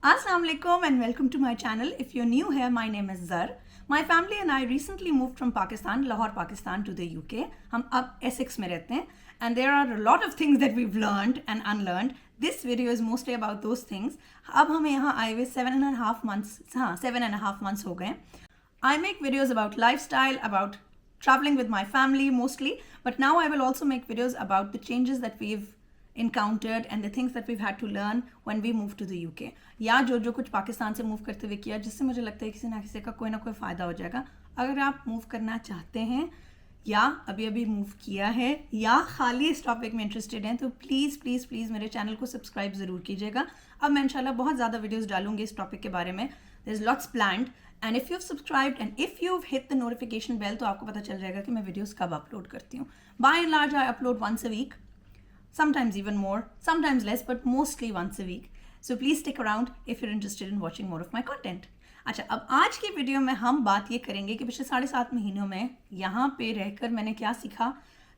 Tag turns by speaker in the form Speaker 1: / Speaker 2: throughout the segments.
Speaker 1: Assalamu alaikum and welcome to my channel. If you're new here, my name is Zar. My family and I recently moved from Pakistan, Lahore, Pakistan to the UK. हम अब Essex में रहते हैं and there are a lot of things that we've learned and unlearned. This video is mostly about those things. अब हमें यहाँ आए हुए 7.5 months, हाँ 7.5 months हो गए. I make videos about lifestyle, about traveling with my family mostly, but now I will also make videos about the changes that we've encountered and the things that we've had to learn when we moved to the UK. या जो कुछ पाकिस्तान से move करते हुए किया जिससे मुझे लगता है किसी ना किसी का कोई ना कोई फ़ायदा हो जाएगा. अगर आप मूव करना चाहते हैं या अभी मूव किया है या खाली इस टॉपिक में इंटरेस्टेड हैं तो प्लीज़ प्लीज़ प्लीज़ मेरे चैनल को सब्सक्राइब ज़रूर कीजिएगा. अब मैं इंशाल्लाह बहुत ज़्यादा वीडियोज़ डालूंगी इस टॉपिक के बारे में. There is lots planned and if you have subscribed and if you hit the notification bell तो आपको पता चल जाएगा कि मैं वीडियोज़ कब अपलोड करती हूँ. By and large I upload once a week, sometimes even more, sometimes less, but mostly once a week. So please stick around if you're interested in watching more of my content. अच्छा, अब आज की video में हम बात ये करेंगे कि पिछले 7.5 महीनों में यहाँ पे रहकर मैंने क्या सीखा,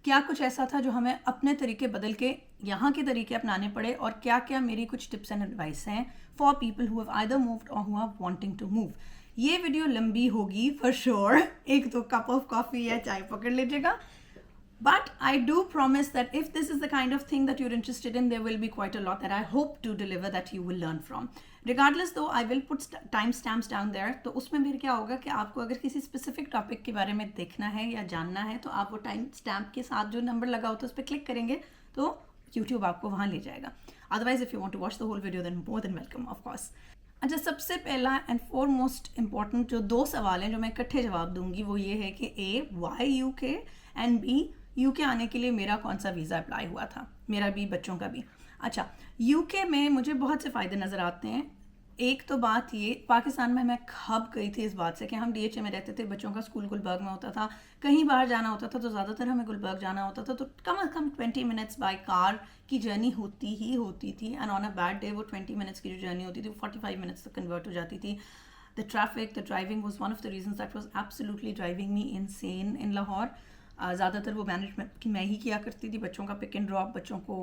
Speaker 1: क्या कुछ ऐसा था जो हमें अपने तरीके बदल के यहाँ के तरीके अपनाने पड़े और क्या क्या मेरी कुछ टिप्स एंड एडवाइस हैं for people who have either moved or who are wanting to move. ये वीडियो लंबी होगी फॉर श्योर. एक तो कप ऑफ कॉफ़ी या चाय पकड़ लीजिएगा. But I do promise that if this is the kind of thing that you're interested in, there will be quite a lot that I hope to deliver that you will learn from. Regardless though, I will put timestamps down there. तो उसमें फिर क्या होगा कि आपको अगर किसी specific topic के बारे में देखना है या जानना है तो आप वो टाइम स्टैम्प के साथ जो नंबर लगा होता है उस पर क्लिक करेंगे तो YouTube आपको वहाँ ले जाएगा. Otherwise, if you want to watch the whole video, then more than welcome, of course. अच्छा, सबसे पहला एंड फॉरमोस्ट इम्पॉर्टेंट जो 2 सवाल हैं जो मैं इकट्ठे जवाब दूंगी वो ये है कि A, why UK and B, UK आने के लिए मेरा कौन सा वीज़ा अप्लाई हुआ था, मेरा भी बच्चों का भी. अच्छा, यूके में मुझे बहुत से फ़ायदे नज़र आते हैं. एक तो बात ये, पाकिस्तान में मैं खप गई थी इस बात से कि हम डीएचए में रहते थे, बच्चों का स्कूल गुलबर्ग में होता था, कहीं बाहर जाना होता था तो ज़्यादातर हमें गुलबर्ग जाना होता था तो कम से कम 20 मिनट्स बाय कार की जर्नी होती थी and on a bad day वो 20 मिनट्स की जो जर्नी होती थी वो 45 मिनट्स तक कन्वर्ट हो जाती थी. The traffic, the driving was one of the reasons that was absolutely driving me insane in Lahore. ज़्यादातर वो मैनेजमेंट की मैं ही किया करती थी. बच्चों का पिक एंड ड्रॉप, बच्चों को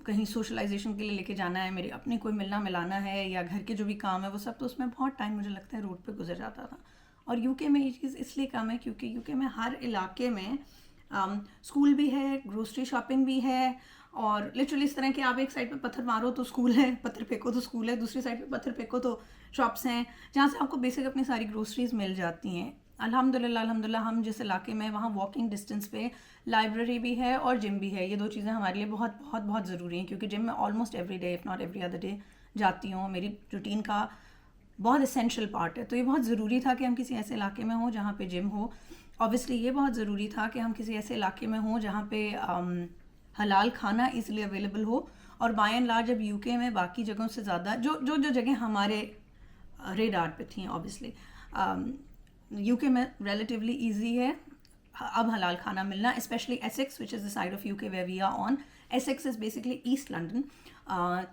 Speaker 1: कहीं सोशलाइजेशन के लिए लेके जाना है, मेरे अपने कोई मिलना मिलाना है या घर के जो भी काम है वो सब, तो उसमें बहुत टाइम मुझे लगता है रोड पे गुजर जाता था. और यूके में ये चीज़ इसलिए कम है क्योंकि यूके में हर इलाके में स्कूल भी है, ग्रोसरी शॉपिंग भी है और लिटरली इस तरह कि आप एक साइड पे पत्थर मारो तो स्कूल है, पत्थर फेंको तो स्कूल है, दूसरी साइड पे पत्थर फेंको तो शॉप्स हैं जहाँ से आपको बेसिक अपनी सारी ग्रोसरीज मिल जाती हैं. अल्हम्दुलिल्लाह हम जिस इलाके में वहाँ वॉकिंग डिस्टेंस पे लाइब्रेरी भी है और जिम भी है. ये 2 चीज़ें हमारे लिए बहुत बहुत बहुत ज़रूरी हैं क्योंकि जिम में almost every day if not every other day जाती हूँ. मेरी रूटीन का बहुत एसेंशियल पार्ट है. तो ये बहुत ज़रूरी था कि हम किसी ऐसे इलाके में हों जहाँ पे जिम हो. ऑब्वियसली ये बहुत ज़रूरी था कि हम किसी ऐसे इलाके में हों जहाँ पे हलाल खाना ईज़िली अवेलेबल हो. और बाय एंड लार्ज अब यूके में बाकी जगहों से ज़्यादा जो जगह हमारे रेडार पे थी ऑब्वियसली यूके में रिलेटिवली इजी है अब हलाल खाना मिलना, specially Essex which is the side of UK where we are on. Essex is basically East London.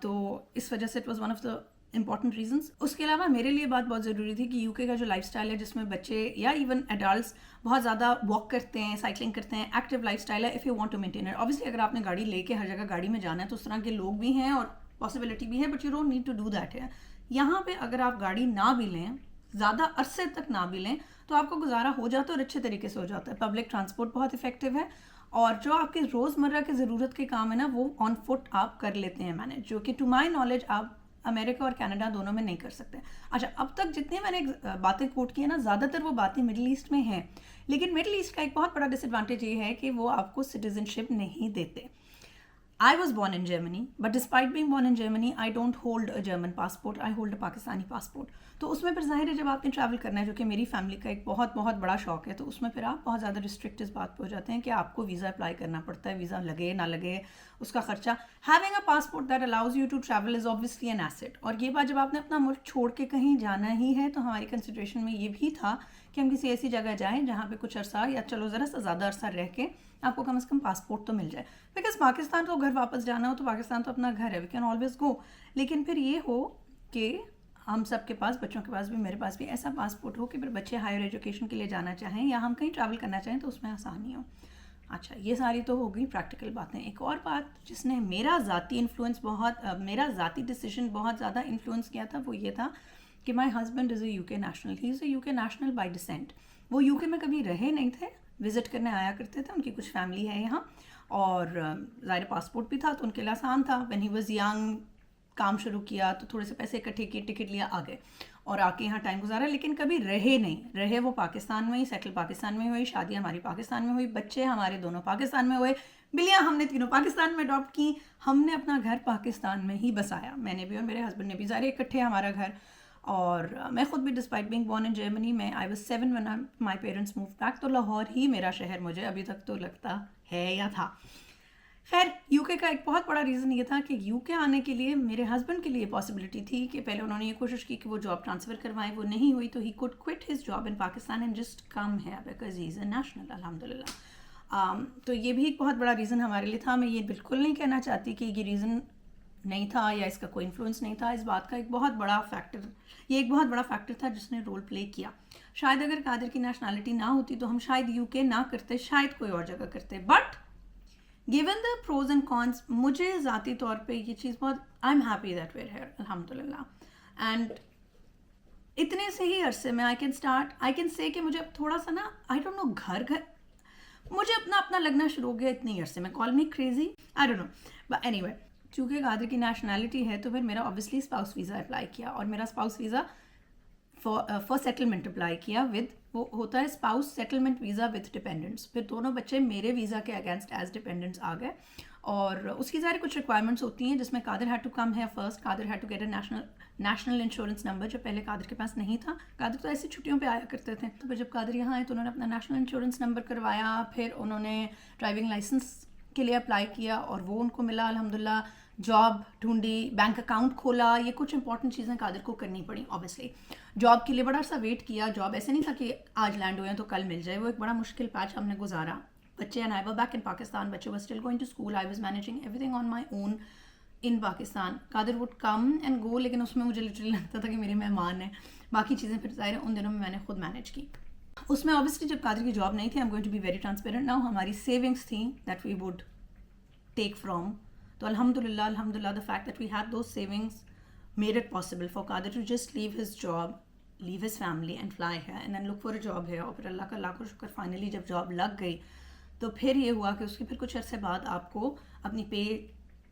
Speaker 1: तो इस वजह से it was one of the important reasons. उसके अलावा मेरे लिए बात बहुत ज़रूरी थी कि यूके का जो लाइफस्टाइल है जिसमें बच्चे या इवन एडल्ट्स बहुत ज़्यादा वॉक करते हैं, साइकिलिंग करते हैं, एक्टिव लाइफस्टाइल है. If you want to maintain it, obviously अगर आपने गाड़ी लेके हर जगह गाड़ी में जाना है तो उस तरह के लोग भी हैं और पॉसिबिलिटी भी है, but you don't need to do that है. यहाँ पे अगर आप गाड़ी ना भी लें, ज़्यादा अरसे तक ना भी लें तो आपको गुजारा हो जाता है और अच्छे तरीके से हो जाता है. पब्लिक ट्रांसपोर्ट बहुत इफेक्टिव है और जो आपके रोज़मर्रा के ज़रूरत के काम है ना वो ऑन फुट आप कर लेते हैं मैनेज, जो कि टू माई नॉलेज आप अमेरिका और कनाडा दोनों में नहीं कर सकते. अच्छा, अब तक जितनी मैंने बातें कोट की है ना ज़्यादातर वो बातें मिडिल ईस्ट में हैं, लेकिन मिडिल ईस्ट का एक बहुत बड़ा डिसएडवांटेज ये है कि वो आपको सिटीजनशिप नहीं देते. I was born in Germany, but despite being born in Germany, I don't hold a German passport. I hold a Pakistani passport. तो उसमें फिर जाहिर है जब आपने ट्रैवल करना है जो कि मेरी फैमिली का एक बहुत बहुत बड़ा शौक है, तो उसमें फिर आप बहुत ज़्यादा रिस्ट्रिक्ट इस बात पे हो जाते हैं कि आपको वीज़ा अप्लाई करना पड़ता है. वीज़ा लगे ना लगे उसका खर्चा. Having a passport that allows you to travel is obviously an asset. और ये बात जब आपने अपना मुल्क छोड़ के कहीं जाना ही है तो हमारी कंसिडरेशन में ये भी था कि हम किसी ऐसी जगह जाएँ जहाँ पर कुछ अरसा या चलो ज़रा सा ज़्यादा अरसा रह के आपको कम से कम पासपोर्ट तो मिल जाए. बिकॉज पाकिस्तान तो घर वापस जाना हो तो पाकिस्तान तो अपना घर है, वी कैन ऑलवेज गो. लेकिन फिर ये हो कि हम सब के पास, बच्चों के पास भी, मेरे पास भी ऐसा पासपोर्ट हो कि फिर बच्चे हायर एजुकेशन के लिए जाना चाहें या हम कहीं ट्रैवल करना चाहें तो उसमें आसानी हो. अच्छा, ये सारी तो हो गई प्रैक्टिकल बातें। एक और बात जिसने मेरा ज़ाती इन्फ्लुएंस मेरा ज़ाती डिसीजन बहुत ज़्यादा इन्फ्लुएंस किया था, वो ये था कि my husband is a UK national, he is a UK national bye decent. वो यूके में कभी रहे नहीं थे, विज़िट करने आया करते थे, उनकी कुछ फैमिली है यहाँ, और ज़ाहिर पासपोर्ट भी था तो उनके लिए आसान था। व्हेन ही वाज यंग काम शुरू किया तो थोड़े से पैसे इकट्ठे किए, टिकट लिया, आ गए और आके यहाँ टाइम गुजारा, लेकिन कभी रहे नहीं। रहे वो पाकिस्तान में ही, सेटल पाकिस्तान में हुई, शादी हमारी पाकिस्तान में हुई, बच्चे हमारे दोनों पाकिस्तान में हुए, बिल्लियाँ हमने तीनों पाकिस्तान में अडॉप्ट की, हमने अपना घर पाकिस्तान में ही बसाया, मैंने भी और मेरे हस्बैंड ने भी, सारे इकट्ठे हमारा घर। और मैं खुद भी despite being born in Germany में, I was 7 when my parents move back, तो लाहौर ही मेरा शहर मुझे अभी तक तो लगता है या था। खैर, यूके का एक बहुत बड़ा रीज़न ये था कि यूके आने के लिए मेरे हस्बैंड के लिए पॉसिबिलिटी थी कि पहले उन्होंने ये कोशिश की कि वो जॉब ट्रांसफ़र करवाएं, वो नहीं हुई तो he could quit his job in Pakistan and just come है because he is a national, अल्हम्दुलिल्लाह। तो ये भी एक बहुत बड़ा रीज़न हमारे लिए था। मैं ये बिल्कुल नहीं कहना चाहती कि ये रीज़न नहीं था या इसका कोई इन्फ्लुएंस नहीं था। इस बात का एक बहुत बड़ा फैक्टर, ये एक बहुत बड़ा फैक्टर था जिसने रोल प्ले किया। शायद अगर कादिर की नेशनैलिटी ना होती तो हम शायद यूके ना करते, शायद कोई और जगह करते, but given the pros and cons, मुझे ज़ाती तौर पे ये चीज़ बहुत, I am happy that we're here अल्हम्दुलिल्लाह। एंड इतने से ही अरसे में आई कैन से कि मुझे अब थोड़ा सा ना, आई डोंट नो, घर मुझे अपना लगना शुरू हो गया इतनी अरसे में। Call me crazy, I don't no, but anyway, चूँकि कादिर की नेशनैलिटी है तो फिर मेरा ऑब्वियसली स्पाउस वीज़ा अप्लाई किया, और मेरा spouse visa for settlement apply किया विद, वो होता है spouse settlement visa with dependents. फिर दोनों बच्चे मेरे वीज़ा के अगेंस्ट एज डिपेंडेंट्स आ गए, और उसकी सारी कुछ रिक्वायरमेंट्स होती हैं जिसमें कादिर हैड टू कम है first, Qadir had to get a national insurance number, जो पहले कादिर के पास नहीं था। कादिर तो ऐसी छुट्टियों पे आया करते थे, तो फिर जब कादिर यहाँ आए तो उन्होंने अपना नेशनल इंश्योरेंस नंबर करवाया, फिर उन्होंने ड्राइविंग लाइसेंस के लिए अप्लाई किया और वो उनको मिला अल्हम्दुलिल्लाह, जॉब ढूंढी, बैंक अकाउंट खोला, ये कुछ इंपॉर्टेंट चीज़ें कादिर को करनी पड़ी। ऑब्वियसली जॉब के लिए बड़ा सा वेट किया, जॉब ऐसे नहीं था कि आज लैंड हुए हैं तो कल मिल जाए, वो एक बड़ा मुश्किल पैच हमने गुजारा। बच्चे and I were back in Pakistan, बच्चे were still going to school, I was managing everything on my own in Pakistan. Qadir would come and go, लेकिन उसमें मुझे लिटरली लगता था कि मेरे मेहमान हैं, बाकी चीज़ें फिर ज़ाहिर उन दिनों में मैंने खुद मैनेज की। उसमें ऑब्वियसली जब कादिर की जॉब नहीं थी, I am going to be very transparent now, हमारी सेविंग्स थी that we would take from, तो अल्हम्दुलिल्लाह the fact that we had those savings made it possible for Qadir to just leave his job, leave his family and fly here and then look for a job here। और फिर अल्लाह का लाखों शुक्र, finally जब job लग गई तो फिर ये हुआ कि उसके फिर कुछ अरसे बाद आपको अपनी पे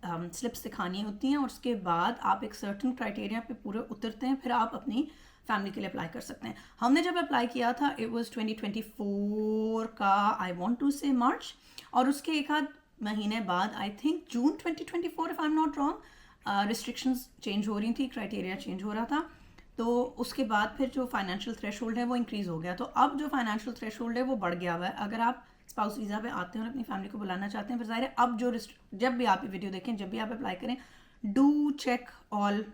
Speaker 1: स्लिप्स दिखानी होती हैं, और उसके बाद आप एक सर्टन क्राइटेरिया पे पूरे उतरते हैं, फिर आप अपनी फैमिली के लिए अप्लाई कर सकते हैं। हमने जब अप्लाई किया था इट वाज 2024 का, आई वांट टू से मार्च, और उसके एक आध महीने बाद I think June 2024 if I am not wrong, restrictions change हो रही थी, क्राइटेरिया चेंज हो रहा था, तो उसके बाद फिर जो फाइनेंशियल थ्रेशोल्ड है वो इंक्रीज़ हो गया। तो अब जो फाइनेंशियल थ्रेशोल्ड है वो बढ़ गया हुआ है। अगर आप स्पाउस वीज़ा पे आते हैं और अपनी फैमिली को बुलाना चाहते हैं, फिर ज़ाहिर है अब जो जब भी आप ये वीडियो देखें, जब भी आप अप्लाई करें, do check all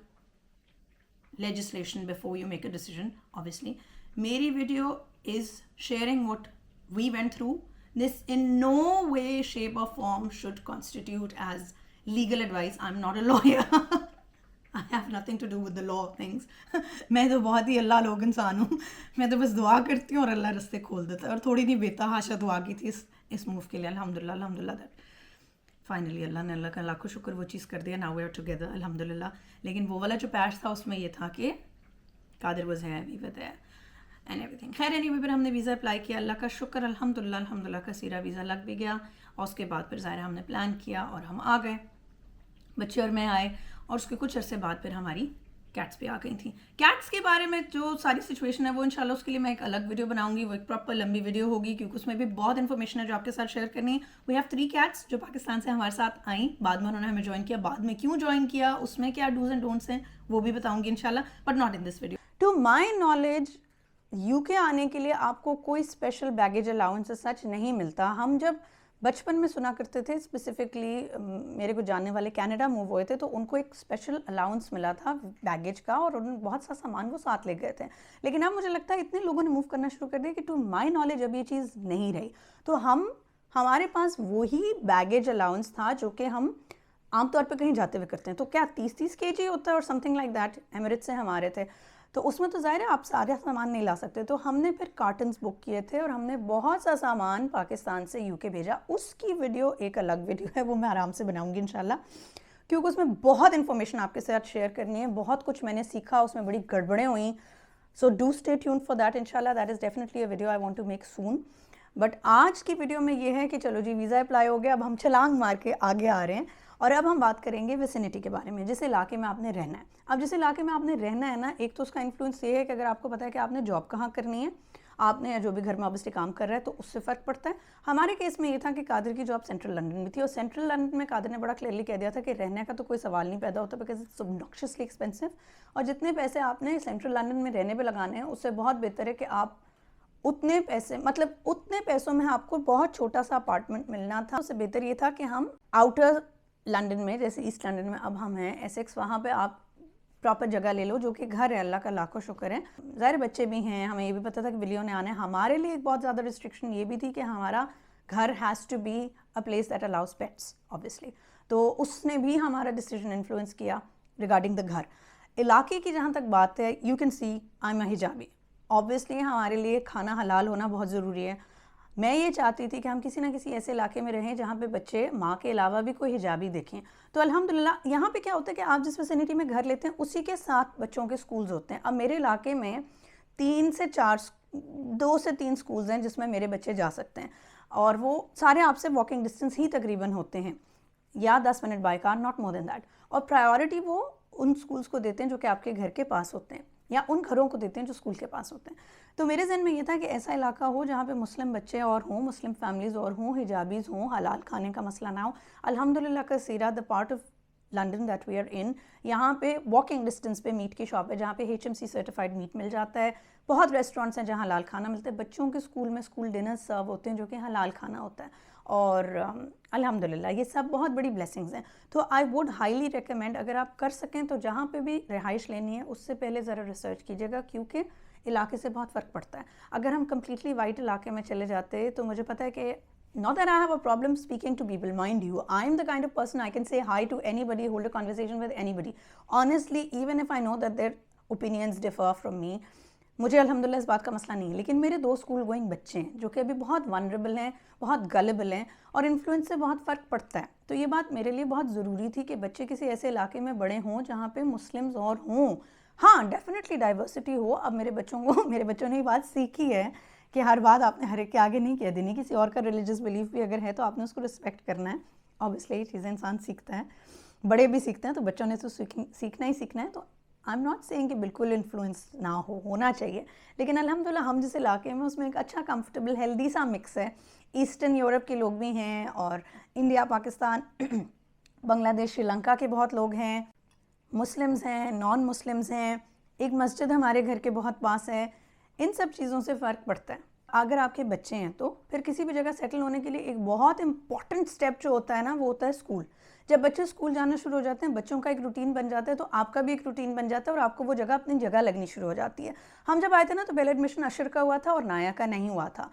Speaker 1: legislation before you make a decision, obviously. मेरी video is sharing what we went through. This in no way, shape or form should constitute as legal advice. I'm not a lawyer. I have nothing to do with the law of things. मैं तो बहुत ही अल्लाह लोग इंसान हूँ, मैं तो बस दुआ करती हूँ और अल्लाह रास्ते खोल देता है। और थोड़ी नहीं बेतहाशा दुआ की थी इस मूव के लिए, अल्हम्दुलिल्लाह दैट फाइनली अल्लाह ने, अल्लाह का लाखों शुक्र, वो चीज़ कर दिया। नाउ वी आर टुगेदर अल्हम्दुलिल्लाह। लेकिन वो वाला जो पैच था उसमें ये था कि कादिर वाज है, we were there and everything. खैर एनीवे, फिर हमने वीज़ा अप्लाई किया, अल्लाह का शुक्र, अल्हम्दुलिल्लाह का सीरा वीज़ा लग भी गया, और उसके बाद फिर ज़ाहिर हमने प्लान किया और हम आ गए, बच्चे और मैं आए, और उसके कुछ अरसे बाद फिर हमारी कैट्स भी आ गई थी। कैट्स के बारे में जो सारी सिचुएशन है वो इंशाल्लाह उसके लिए मैं एक अलग वीडियो बनाऊंगी, वो एक प्रॉपर लंबी वीडियो होगी, क्योंकि उसमें भी बहुत इन्फॉर्मेशन है जो आपके साथ शेयर करनी है। वी हैव 3 कैट्स जो पाकिस्तान से हमारे साथ आई, बाद में उन्होंने हमें ज्वाइन किया, बाद में क्यों ज्वाइन किया, उसमें क्या डूज एंड डोंट्स हैं वो भी बताऊंगी इंशाल्लाह, but not in this video. To my knowledge UK आने के लिए आपको कोई स्पेशल बैगेज अलाउंस सच नहीं मिलता। हम जब बचपन में सुना करते थे, स्पेसिफिकली मेरे को जानने वाले कनाडा मूव हुए थे तो उनको एक स्पेशल अलाउंस मिला था बैगेज का, और उन्होंने बहुत सा सामान वो साथ ले गए थे। लेकिन अब मुझे लगता है इतने लोगों ने मूव करना शुरू कर दिया कि टू माई नॉलेज अब ये चीज़ नहीं रही। तो हमारे पास वही बैगेज अलाउंस था जो कि हम आमतौर पर कहीं जाते हुए करते हैं। तो क्या 30 kg होता है और समथिंग लाइक दैट, एमिरेट्स से हमारे थे, तो उसमें तो ज़ाहिर है आप सारे सामान नहीं ला सकते, तो हमने फिर कार्टन्स बुक किए थे और हमने बहुत सा सामान पाकिस्तान से यूके भेजा। उसकी वीडियो एक अलग वीडियो है, वो मैं आराम से बनाऊंगी इंशाल्लाह, क्योंकि उसमें बहुत इन्फॉर्मेशन आपके साथ शेयर करनी है, बहुत कुछ मैंने सीखा, उसमें बड़ी गड़बड़ें हुई। So do stay tuned for that इंशाल्लाह, that is definitely a video I want to make soon. But आज की वीडियो में ये है कि चलो जी वीज़ा अप्लाई हो गया, अब हम छलांग मार के आगे आ रहे हैं और अब हम बात करेंगे विसिनिटी के बारे में, जिस इलाके में आपने रहना है। अब जिस इलाके में आपने रहना है ना, एक तो उसका इन्फ्लुएंस ये है कि अगर आपको पता है कि आपने जॉब कहाँ करनी है, आपने या जो भी घर में ऑब्वियसली काम कर रहा है, तो उससे फ़र्क पड़ता है। हमारे केस में ये था कि कादिर की जॉब सेंट्रल लंदन में थी और सेंट्रल लंदन में कादिर ने बड़ा क्लियरली कह दिया था कि रहने का तो कोई सवाल नहीं पैदा होता, बिकॉज इट्स ऑब्नॉक्शियसली एक्सपेंसिव, और जितने पैसे आपने सेंट्रल लंदन में रहने पर लगाने हैं उससे बहुत बेहतर है कि आप उतने पैसे, मतलब उतने पैसों में आपको बहुत छोटा सा अपार्टमेंट मिलना था। उससे बेहतर ये था कि हम आउटर लंदन में, जैसे ईस्ट लंदन में अब हम हैं एसेक्स, वहाँ पे आप प्रॉपर जगह ले लो, जो कि घर है, अल्लाह का लाखों शुक्र है। ज़ाहिर बच्चे भी हैं, हमें ये भी पता था कि विलियो ने आना है। हमारे लिए एक बहुत ज़्यादा रिस्ट्रिक्शन ये भी थी कि हमारा घर has to be a place that allows pets obviously, तो उसने भी हमारा डिसीजन इन्फ्लुएंस किया रिगार्डिंग द घर। इलाके की जहाँ तक बात है, you can see I am a hijabi, obviously हमारे लिए खाना हलाल होना बहुत ज़रूरी है। मैं ये चाहती थी कि हम किसी ना किसी ऐसे इलाके में रहें जहाँ पे बच्चे माँ के अलावा भी कोई हिजाबी देखें। तो अल्हम्दुलिल्लाह यहाँ पे क्या होता है कि आप जिस विसिनिटी में घर लेते हैं उसी के साथ बच्चों के स्कूल्स होते हैं। अब मेरे इलाके में 2 से 3 स्कूल्स हैं जिसमें मेरे बच्चे जा सकते हैं, और वो सारे आपसे वॉकिंग डिस्टेंस ही तकरीबन होते हैं, या 10 minute by car, not more than that. और प्रायोरिटी वो उन स्कूल्स को देते हैं जो कि आपके घर के पास होते हैं, या उन घरों को देते हैं जो स्कूल के पास होते हैं। तो मेरे जहन में ये था कि ऐसा इलाका हो जहाँ पे मुस्लिम बच्चे और हों, मुस्लिम फैमिलीज़ और हों, हिजाबीज़ हों, हलाल खाने का मसला ना हो। अल्हम्दुलिल्लाह का सीरा the part of London that we are in, यहाँ पे वॉकिंग डिस्टेंस पे मीट की शॉप है जहाँ पे HMC सर्टिफाइड मीट मिल जाता है। बहुत रेस्टोरेंट्स हैं जहाँ हलाल खाना मिलता है। बच्चों के स्कूल में स्कूल डिनर सर्व होते हैं जो कि हलाल खाना होता है, और अल्हम्दुलिल्लाह ये सब बहुत बड़ी ब्लेसिंग्स हैं। तो आई वुड हाईली रिकमेंड, अगर आप कर सकें तो जहाँ पे भी रिहाइश लेनी है उससे पहले ज़रा रिसर्च कीजिएगा, क्योंकि इलाके से बहुत फ़र्क पड़ता है। अगर हम कम्प्लीटली वाइट इलाके में चले जाते तो मुझे पता है कि not that I have a problem speaking to people, mind you, I am the kind of person I can say hi to anybody, hold a conversation with anybody, honestly, even if I know that their opinions differ from me. मुझे अल्हम्दुलिल्लाह इस बात का मसला नहीं है, लेकिन मेरे 2 स्कूल गोइंग बच्चे हैं जो कि अभी बहुत वनरेबल हैं, बहुत गलेबल हैं, और इन्फ्लुएंस से बहुत फ़र्क पड़ता है। तो ये बात मेरे लिए बहुत ज़रूरी थी कि बच्चे किसी ऐसे इलाके में बड़े हों जहाँ पे मुस्लिम्स और हों। हाँ, डेफिनेटली डाइवर्सिटी हो। अब मेरे बच्चों ने ये बात सीखी है कि हर बात आपने हर एक के आगे नहीं कह देनी। किसी और का रिलीजियस बिलीफ भी अगर है तो आपने उसको रिस्पेक्ट करना है। ऑब्वियसली ये चीज़ें इंसान सीखता है, बड़े भी सीखते हैं, तो बच्चों ने तो सीखना ही सीखना है। तो आई एम नॉट सेइंग कि बिल्कुल इन्फ्लुएंस ना हो, होना चाहिए, लेकिन अल्हम्दुलिल्लाह हम जिस इलाके में उसमें एक अच्छा कंफर्टेबल हेल्दी सा मिक्स है। ईस्टर्न यूरोप के लोग भी हैं, और इंडिया, पाकिस्तान, बांग्लादेश, श्रीलंका के बहुत लोग हैं, मुस्लिम्स हैं, नॉन मुस्लिम्स हैं, एक मस्जिद हमारे घर के बहुत पास है। इन सब चीज़ों से फ़र्क पड़ता है। अगर आपके बच्चे हैं तो फिर किसी भी जगह सेटल होने के लिए एक बहुत इंपॉर्टेंट स्टेप जो होता है ना, वो होता है स्कूल। जब बच्चे स्कूल जाना शुरू हो जाते हैं, बच्चों का एक रूटीन बन जाता है, तो आपका भी एक रूटीन बन जाता है और आपको वो जगह अपनी जगह लगनी शुरू हो जाती है। हम जब आए थे ना तो पहले एडमिशन अशर का हुआ था और नाया का नहीं हुआ था।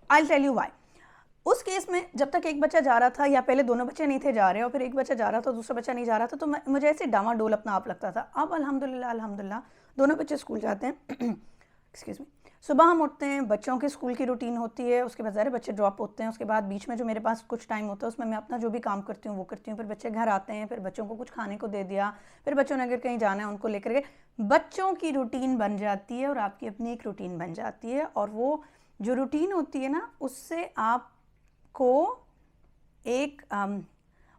Speaker 1: I tell you why. उस केस में जब तक एक बच्चा जा रहा था, या पहले दोनों बच्चे नहीं थे जा रहे और फिर एक बच्चा जा रहा था, दूसरा बच्चा नहीं जा रहा था, तो मुझे ऐसे डामाडोल अपना आप लगता था। अब अल्हम्दुलिल्लाह दोनों बच्चे स्कूल जाते हैं। Excuse me. सुबह हम उठते हैं, बच्चों के स्कूल की रूटीन होती है, उसके बाद ज़ाहिर बच्चे ड्रॉप होते हैं, उसके बाद बीच में जो मेरे पास कुछ टाइम होता है उसमें मैं अपना जो भी काम करती हूँ वो करती हूँ। फिर बच्चे घर आते हैं, फिर बच्चों को कुछ खाने को दे दिया, फिर बच्चों ने अगर कहीं जाना है उनको लेकर गए। बच्चों की रूटीन बन जाती है और आपकी अपनी एक रूटीन बन जाती है, और वो जो रूटीन होती है ना, उससे आपको एक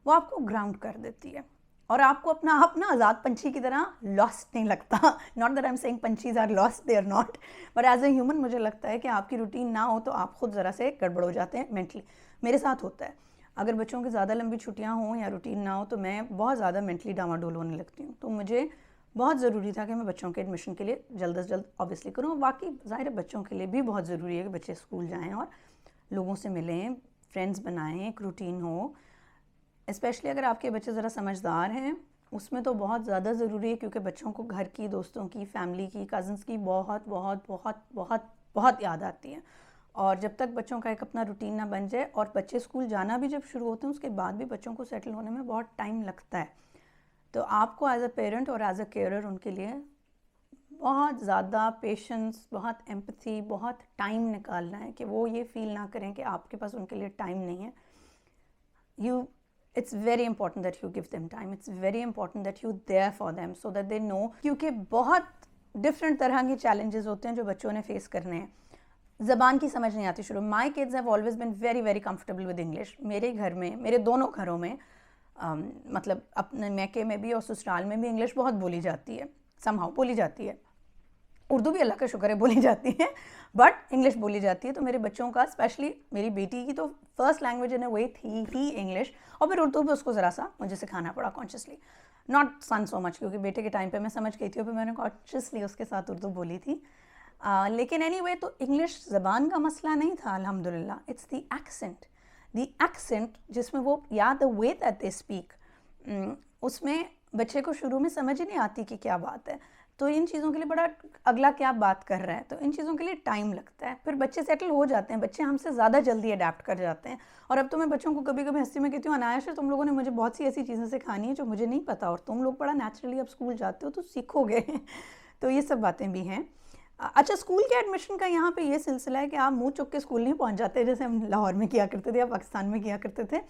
Speaker 1: वो आपको ग्राउंड कर देती है, और आपको अपना आप ना आज़ाद पंछी की तरह लॉस्ट नहीं लगता। Not that I am saying पंछीज are lost, they are not, but as a human मुझे लगता है कि आपकी रूटीन ना हो तो आप खुद ज़रा से गड़बड़ हो जाते हैं मेंटली। मेरे साथ होता है, अगर बच्चों की ज़्यादा लंबी छुट्टियां हों या रूटीन ना हो तो मैं बहुत ज़्यादा मेंटली डामाडोल होने लगती हूँ। तो मुझे बहुत ज़रूरी था कि मैं बच्चों के एडमिशन के लिए जल्द से जल्द ऑब्वियसली करूँ। बाकी ज़ाहिर बच्चों के लिए भी बहुत ज़रूरी है कि बच्चे स्कूल जाएँ और लोगों से मिलें, फ्रेंड्स बनाएँ, एक रूटीन हो। स्पेशली अगर आपके बच्चे ज़रा समझदार हैं, उसमें तो बहुत ज़्यादा ज़रूरी है, क्योंकि बच्चों को घर की, दोस्तों की, फैमिली की, कज़न्स की बहुत बहुत बहुत बहुत बहुत याद आती है। और जब तक बच्चों का एक अपना रूटीन ना बन जाए, और बच्चे स्कूल जाना भी जब शुरू होते हैं उसके बाद भी बच्चों को सेटल होने में बहुत टाइम लगता है। तो आपको एज अ पेरेंट और एज अ केयरर उनके लिए बहुत ज़्यादा पेशेंस, बहुत एम्पथी, बहुत टाइम निकालना है कि वो ये फील ना करें कि आपके पास उनके लिए टाइम नहीं है. It's very important that you give them time. It's very important that you're there for them so that they know, क्योंकि बहुत डिफरेंट तरह के चैलेंजेस होते हैं जो बच्चों ने फेस करने हैं. ज़बान की समझ नहीं आती शुरू. My kids have always been very very comfortable with English. मेरे घर में, मेरे दोनों घरों में मतलब अपने मैके में भी और ससुराल में भी इंग्लिश बहुत बोली जाती है, समहाउ बोली जाती है. उर्दू भी अल्लाह का शुक्र है बोली जाती है, बट इंग्लिश बोली जाती है. तो मेरे बच्चों का, स्पेशली मेरी बेटी की तो फर्स्ट लैंग्वेज इन अ वे थी ही इंग्लिश, और फिर उर्दू भी उसको ज़रा सा मुझे सिखाना पड़ा consciously. Not son so much, क्योंकि बेटे के टाइम पे मैं समझ गई थी और फिर मैंने कॉन्शियसली उसके साथ उर्दू बोली थी. लेकिन एनीवे तो इंग्लिश ज़बान का मसला नहीं था अल्हम्दुलिल्लाह. इट्स द एक्सेंट जिसमें वो, या the way that they speak, उसमें बच्चे को शुरू में समझ ही नहीं आती कि क्या बात है. तो इन चीज़ों के लिए बड़ा, अगला क्या बात कर रहा है, तो इन चीज़ों के लिए टाइम लगता है. फिर बच्चे सेटल हो जाते हैं, बच्चे हमसे ज़्यादा जल्दी अडेप्ट कर जाते हैं. और अब तो मैं बच्चों को कभी कभी हंसी में कहती हूँ, अनायाश तुम लोगों ने मुझे बहुत सी ऐसी चीज़ें सिखानी है जो मुझे नहीं पता, और तुम लोग बड़ा नेचुरली अब स्कूल जाते हो तो सीखोगे. तो ये सब बातें भी हैं. अच्छा, स्कूल के एडमिशन का यहाँ पे ये सिलसिला है कि आप मुँह चुक के स्कूल नहीं पहुँच जाते जैसे हम लाहौर में किया करते थे या पाकिस्तान में किया करते थे.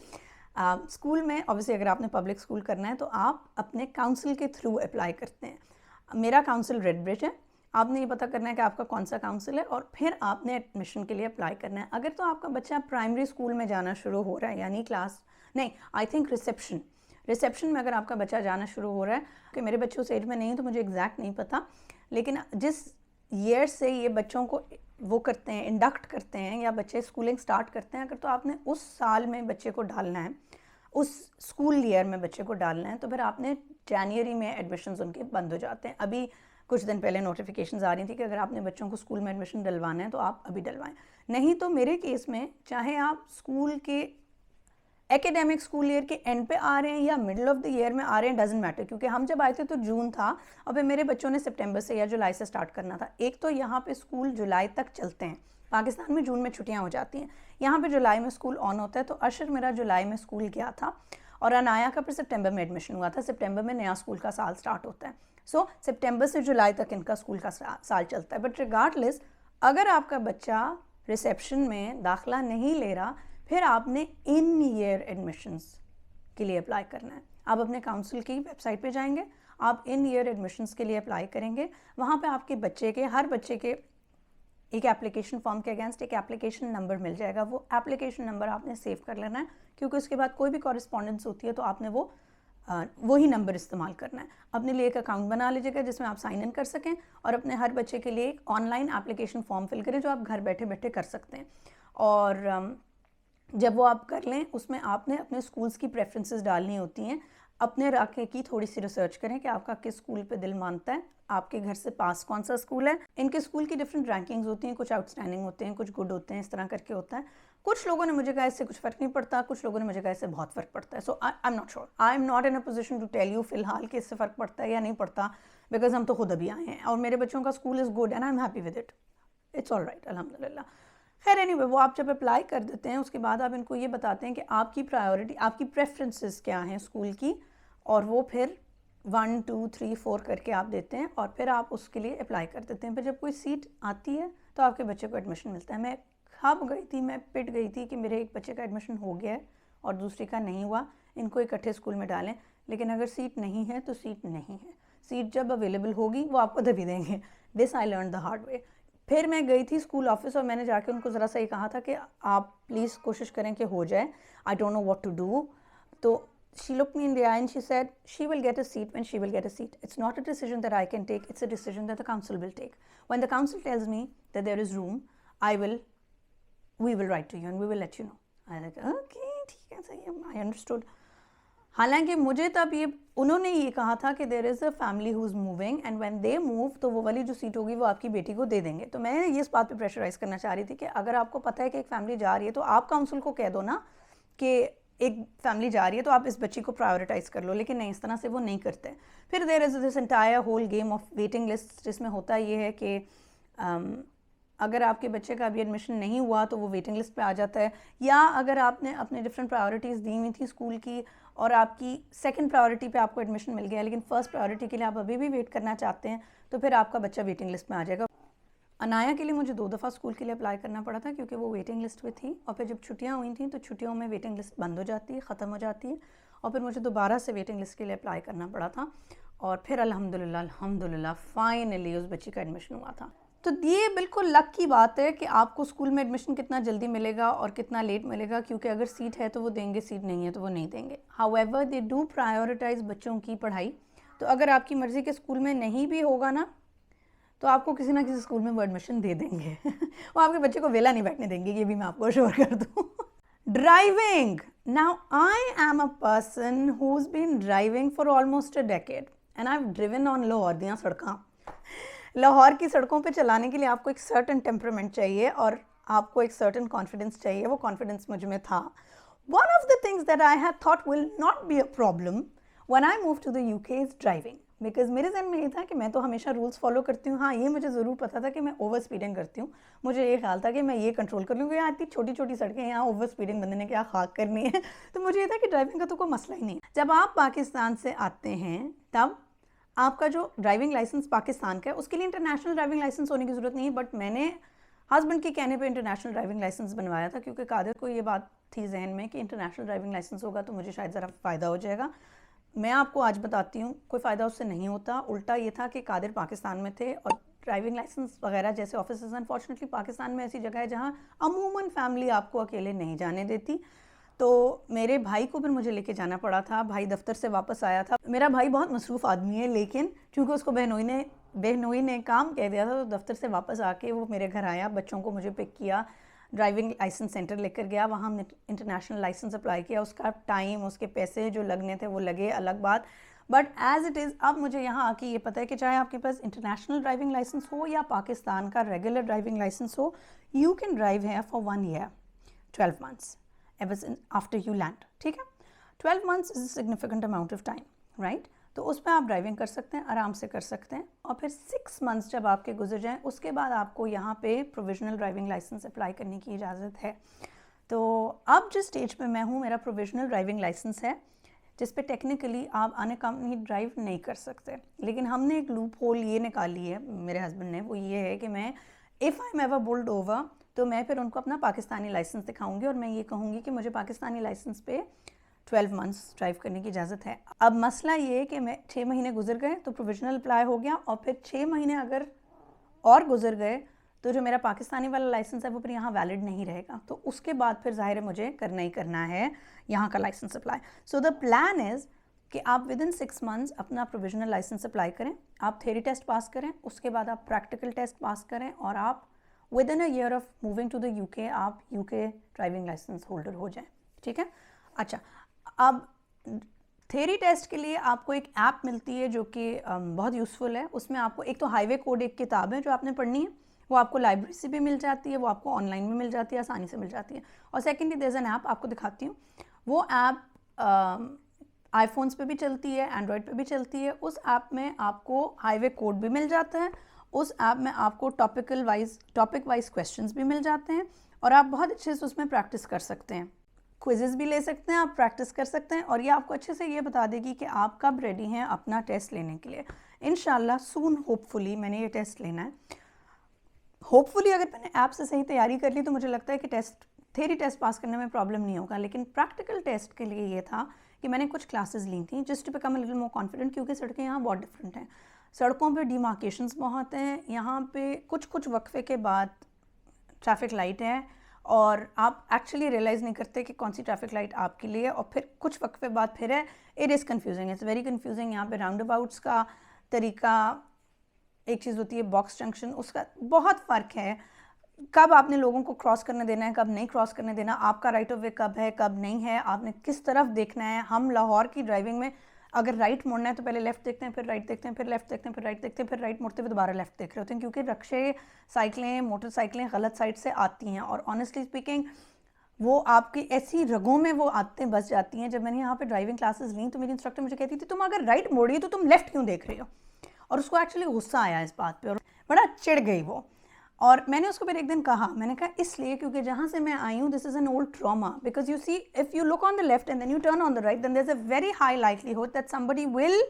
Speaker 1: स्कूल में ऑब्वियसली अगर आपने पब्लिक स्कूल करना है तो आप अपने काउंसिल के थ्रू अप्लाई करते हैं. मेरा काउंसिल रेड ब्रिज है. आपने ये पता करना है कि आपका कौन सा काउंसिल है, और फिर आपने एडमिशन के लिए अप्लाई करना है. अगर तो आपका बच्चा प्राइमरी स्कूल में जाना शुरू हो रहा है, यानी क्लास नहीं, आई थिंक रिसेप्शन में अगर आपका बच्चा जाना शुरू हो रहा है, कि मेरे बच्चे उस एज में नहीं है तो मुझे एग्जैक्ट नहीं पता, लेकिन जिस ईयर से ये बच्चों को वो करते हैं, इंडक्ट करते हैं, या बच्चे स्कूलिंग स्टार्ट करते हैं, अगर तो आपने उस साल में बच्चे को डालना है, उस स्कूल ईयर में बच्चे को डालना है, तो फिर आपने जनवरी में एडमिशन्स उनके बंद हो जाते हैं. अभी कुछ दिन पहले नोटिफिकेशंस आ रही थी कि अगर आपने बच्चों को स्कूल में एडमिशन डलवाना है तो आप अभी डलवाएं. नहीं तो मेरे केस में, चाहे आप स्कूल के एकेडमिक स्कूल ईयर के एंड पे आ रहे हैं या मिडल ऑफ द ईयर में आ रहे हैं, डजेंट मैटर, क्योंकि हम जब आए थे तो जून था, और फिर मेरे बच्चों ने सितंबर से या जुलाई से स्टार्ट करना था. एक तो यहाँ पे स्कूल जुलाई तक चलते हैं, पाकिस्तान में जून में छुट्टियाँ हो जाती हैं, यहाँ पे जुलाई में स्कूल ऑन होता है. तो अशर मेरा जुलाई में स्कूल गया था, और अनाया का फिर सितंबर में एडमिशन हुआ था. सितंबर में नया स्कूल का साल स्टार्ट होता है. सो सितंबर से जुलाई तक इनका स्कूल का साल चलता है. बट रिगार्डलेस, अगर आपका बच्चा रिसेप्शन में दाखिला नहीं ले रहा, फिर आपने इन ईयर एडमिशन्स के लिए अप्लाई करना है. आप अपने काउंसिल की वेबसाइट पे जाएंगे, आप इन ईयर एडमिशन्स के लिए अप्लाई करेंगे. वहाँ पे आपके बच्चे के, हर बच्चे के एक एप्लीकेशन फॉर्म के अगेंस्ट एक एप्लीकेशन नंबर मिल जाएगा. वो एप्लीकेशन नंबर आपने सेव कर लेना है, क्योंकि उसके बाद कोई भी कॉरेस्पॉन्डेंस होती है तो आपने वही नंबर इस्तेमाल करना है. अपने लिए एक अकाउंट बना लीजिएगा जिसमें आप साइन इन कर सकें, और अपने हर बच्चे के लिए एक ऑनलाइन एप्लीकेशन फॉर्म फिल करें जो आप घर बैठे बैठे कर सकते हैं. और जब वो आप कर लें, उसमें आपने अपने स्कूल्स की प्रेफरेंसेस डालनी होती हैं. अपने इलाके की थोड़ी सी रिसर्च करें कि आपका किस स्कूल पे दिल मानता है, आपके घर से पास कौन सा स्कूल है. इनके स्कूल की डिफरेंट रैंकिंग्स होती हैं, कुछ आउटस्टैंडिंग होते हैं, कुछ गुड होते हैं, इस तरह करके होता है. कुछ लोगों ने मुझे कहा इससे कुछ फ़र्क नहीं पड़ता, कुछ लोगों ने मुझे कहा इससे बहुत फ़र्क पड़ता है. So I am not sure, I am not in a position to tell you फ़िलहाल कि इससे फ़र्क पड़ता है या नहीं पड़ता, बिकॉज हम तो खुद अभी आए हैं और मेरे बच्चों का school is good and I am happy with it. It's all right, अल्हम्दुलिल्लाह. खैर एनीवे, वो आप जब अप्लाई कर देते हैं उसके बाद आप इनको ये बताते हैं कि आपकी प्रायोरिटी, आपकी प्रेफरेंसेस क्या हैं स्कूल की, और वो फिर 1 2 3 4 करके आप देते हैं, और फिर आप उसके लिए अप्लाई कर देते हैं. फिर जब कोई सीट आती है तो आपके बच्चे को एडमिशन मिलता है. मैं खप गई थी, मैं पिट गई थी कि मेरे एक बच्चे का एडमिशन हो गया है और दूसरे का नहीं हुआ, इनको इकट्ठे स्कूल में डालें. लेकिन अगर सीट नहीं है तो सीट नहीं है. सीट जब अवेलेबल होगी वो आपको तभी देंगे. This I learn the hard way. फिर मैं गई थी स्कूल ऑफिस और मैंने जाके उनको ज़रा सा ये कहा था कि आप प्लीज़ कोशिश करें कि हो जाए. I don't know what to do. तो she looked me in the eye and she said she will get a seat when she will get a seat. It's not a decision that I can take, it's a decision that the council will take. When the council tells me that there is room, we will write to you and we will let you know. I was like, okay, ठीक है, सही है, I understood. हालांकि मुझे तब ये उन्होंने ये कहा था कि there is a family who is moving and when they move तो वो वाली जो सीट होगी वो आपकी बेटी को दे देंगे. तो मैं ये इस बात पे प्रेशराइज़ करना चाह रही थी कि अगर आपको पता है कि एक फैमिली जा रही है तो आप काउंसिल को कह दो ना कि एक फैमिली जा रही है तो आप इस बच्ची को प्रायोरिटाइज़ कर लो. लेकिन नहीं, इस तरह से वो नहीं करते. फिर there is this entire whole game of waiting list, जिसमें होता ये है कि अगर आपके बच्चे का अभी एडमिशन नहीं हुआ तो वो वेटिंग लिस्ट पे आ जाता है, या अगर आपने अपने डिफरेंट प्रायोरिटीज़ दी हुई थी स्कूल की और आपकी सेकंड प्रायोरिटी पे आपको एडमिशन मिल गया लेकिन फर्स्ट प्रायोरिटी के लिए आप अभी भी वेट करना चाहते हैं, तो फिर आपका बच्चा वेटिंग लिस्ट में आ जाएगा। अनाया के लिए मुझे 2 दफ़ा स्कूल के लिए अप्लाई करना पड़ा था क्योंकि वो वेटिंग लिस्ट में थी, और फिर जब छुट्टियाँ हुई थी तो छुट्टियों में वेटिंग लिस्ट बंद हो जाती है, ख़त्म हो जाती है, और फिर मुझे दोबारा से वेटिंग लिस्ट के लिए अप्लाई करना पड़ा था, और फिर अल्हम्दुलिल्लाह फाइनली उस बच्ची का एडमिशन हुआ था। तो ये बिल्कुल लक की बात है कि आपको स्कूल में एडमिशन कितना जल्दी मिलेगा और कितना लेट मिलेगा, क्योंकि अगर सीट है तो वो देंगे, सीट नहीं है तो वो नहीं देंगे। हाउएवर दे डू प्रायोरिटाइज बच्चों की पढ़ाई, तो अगर आपकी मर्ज़ी के स्कूल में नहीं भी होगा ना तो आपको किसी ना किसी स्कूल में वो एडमिशन दे देंगे वो आपके बच्चे को वेला नहीं बैठने देंगे, ये भी मैं आपको श्योर कर दूँ। Driving, now I am a person who's been driving for almost a decade and I have driven on Lahore दियाँ सड़कों। लाहौर की सड़कों पे चलाने के लिए आपको एक सर्टन टेम्परामेंट चाहिए और आपको एक सर्टन कॉन्फिडेंस चाहिए, वो कॉन्फिडेंस मुझ में था। One of the things that I had thought will not be a problem when I move to the UK is driving, because मेरे जहन में ये था कि मैं तो हमेशा रूल्स फॉलो करती हूँ। हाँ, ये मुझे ज़रूर पता था कि मैं ओवर स्पीडिंग करती हूँ, मुझे ये ख्याल था कि मैं ये कंट्रोल कर लूँ क्योंकि यहाँ इतनी छोटी छोटी सड़कें, यहाँ ओवर स्पीडिंग बंदे ने क्या खाक करनी है तो मुझे ये था कि ड्राइविंग का तो कोई मसला ही नहीं है। जब आप पाकिस्तान से आते हैं तब आपका जो ड्राइविंग लाइसेंस पाकिस्तान का है उसके लिए इंटरनेशनल ड्राइविंग लाइसेंस होने की ज़रूरत नहीं है, बट मैंने हस्बैंड के कहने पे इंटरनेशनल ड्राइविंग लाइसेंस बनवाया था क्योंकि कादिर को ये बात थी जहन में कि इंटरनेशनल ड्राइविंग लाइसेंस होगा तो मुझे शायद ज़रा फ़ायदा हो जाएगा। मैं आपको आज बताती हूँ कोई फ़ायदा उससे नहीं होता, उल्टा ये था कि कादिर पाकिस्तान में थे और ड्राइविंग लाइसेंस वगैरह जैसे ऑफिसेज अनफॉर्चुनेटली पाकिस्तान में ऐसी जगह है जहाँ अमूमन फैमिली आपको अकेले नहीं जाने देती, तो मेरे भाई को फिर मुझे लेके जाना पड़ा था। भाई दफ्तर से वापस आया था, मेरा भाई बहुत मसरूफ़ आदमी है लेकिन चूँकि उसको बहनोई ने काम कह दिया था तो दफ्तर से वापस आके वो मेरे घर आया, बच्चों को मुझे पिक किया, ड्राइविंग लाइसेंस सेंटर लेकर गया, वहाँ हमने इंटरनेशनल लाइसेंस अप्लाई किया। उसका टाइम, उसके पैसे जो लगने थे वो लगे, अलग बात, बट एज़ इट इज़ अब मुझे यहाँ आके ये पता है कि चाहे आपके पास इंटरनेशनल ड्राइविंग लाइसेंस हो या पाकिस्तान का रेगुलर ड्राइविंग लाइसेंस हो, यू कैन ड्राइव है for 1 year 12 months after you land, ठीक है। 12 months is a significant amount of time, right. तो उसमें आप ड्राइविंग कर सकते हैं, आराम से कर सकते हैं, और फिर 6 months जब आपके गुजर जाएं उसके बाद आपको यहाँ पे प्रोविजनल ड्राइविंग लाइसेंस अप्लाई करने की इजाज़त है। तो अब जिस स्टेज पे मैं हूँ मेरा प्रोविजनल ड्राइविंग लाइसेंस है जिस पे टेक्निकली आप अनअकम्पनीड ड्राइव नहीं कर सकते, लेकिन हमने एक लूप होल ये निकाली है मेरे हस्बैंड ने, वो ये है कि मैं if I am ever built over तो मैं फिर उनको अपना पाकिस्तानी लाइसेंस दिखाऊंगी और मैं ये कहूँगी कि मुझे पाकिस्तानी लाइसेंस पे 12 months ड्राइव करने की इजाज़त है। अब मसला ये है कि मैं 6 महीने गुजर गए तो प्रोविजनल अप्लाई हो गया, और फिर 6 महीने अगर और गुजर गए तो जो मेरा पाकिस्तानी वाला लाइसेंस है वो फिर यहाँ वैलिड नहीं रहेगा, तो उसके बाद फिर ज़ाहिर है मुझे करना ही करना है यहाँ का license apply. So the plan is कि आप विद इन 6 months अपना प्रोविजनल लाइसेंस अप्लाई करें, आप थ्योरी टेस्ट पास करें, उसके बाद आप प्रैक्टिकल टेस्ट पास करें, और आप with in a year of moving to the UK आप यूके ड्राइविंग लाइसेंस होल्डर हो जाएं, ठीक है। अच्छा, अब थ्योरी टेस्ट के लिए आपको एक ऐप मिलती है जो कि बहुत यूज़फुल है। उसमें आपको एक तो हाईवे कोड एक किताब है जो आपने पढ़नी है, वो आपको लाइब्रेरी से भी मिल जाती है, वो आपको ऑनलाइन भी मिल जाती है, आसानी से मिल जाती है। और secondly there is an app, आपको दिखाती हूँ, वो ऐप आईफोन्स पे भी चलती है, एंड्रॉयड पे भी चलती है। उस ऐप में आपको हाईवे कोड भी मिल जाता है, उस ऐप में आपको टॉपिक वाइज क्वेश्चंस भी मिल जाते हैं, और आप बहुत अच्छे से उसमें प्रैक्टिस कर सकते हैं, क्विज़ेस भी ले सकते हैं, आप प्रैक्टिस कर सकते हैं, और ये आपको अच्छे से ये बता देगी कि आप कब रेडी हैं अपना टेस्ट लेने के लिए। इंशाल्लाह सून होपफुली मैंने ये टेस्ट लेना है। होपफुली अगर मैंने ऐप से सही तैयारी कर ली तो मुझे लगता है कि थ्योरी टेस्ट पास करने में प्रॉब्लम नहीं होगा, लेकिन प्रैक्टिकल टेस्ट के लिए ये था कि मैंने कुछ क्लासेस ली थी just to become a little more confident, क्योंकि सड़कें यहाँ बहुत डिफरेंट हैं। सड़कों पे डिमार्केशंस बहुत हैं, यहाँ पे कुछ वक्फे के बाद ट्रैफिक लाइट है और आप एक्चुअली रियलाइज़ नहीं करते कि कौन सी ट्रैफिक लाइट आपके लिए, और फिर कुछ वक्फे बाद फिर है। It is confusing, it's very confusing. यहाँ पे राउंड अबाउट्स का तरीका, एक चीज़ होती है बॉक्स जंक्शन, उसका बहुत फ़र्क है। कब आपने लोगों को क्रॉस करने देना है, कब नहीं क्रॉस करने देना, आपका राइट ऑफ वे कब है कब नहीं है, आपने किस तरफ देखना है। हम लाहौर की ड्राइविंग में अगर राइट मुड़ना है तो पहले लेफ़्ट देखते हैं, फिर राइट देखते हैं, फिर लेफ़्ट देखते हैं, फिर राइट देखते हैं, फिर राइट मुड़ते हुए दोबारा लेफ़्ट देख रहे होते हैं, क्योंकि रक्शे, साइकिलें, मोटरसाइकिलें गलत साइड से आती हैं, और ऑनेस्टली स्पीकिंग वो आपकी ऐसी रगों में वो आदतें बस जाती हैं। जब मैंने यहाँ पे ड्राइविंग क्लासेस ली तो मेरी इंस्ट्रक्टर मुझे कहती थी तुम अगर राइट मोड़ी तो तुम लेफ़्ट क्यों देख रही हो, और उसको एक्चुअली गुस्सा आया इस बात पे और बड़ा चिढ़ गई वो। और मैंने उसको फिर एक दिन कहा, मैंने कहा इसलिए क्योंकि जहाँ से मैं आई हूँ this is an old trauma, because you see if you look on the left and then you turn on the right, then there is a very high likelihood that somebody will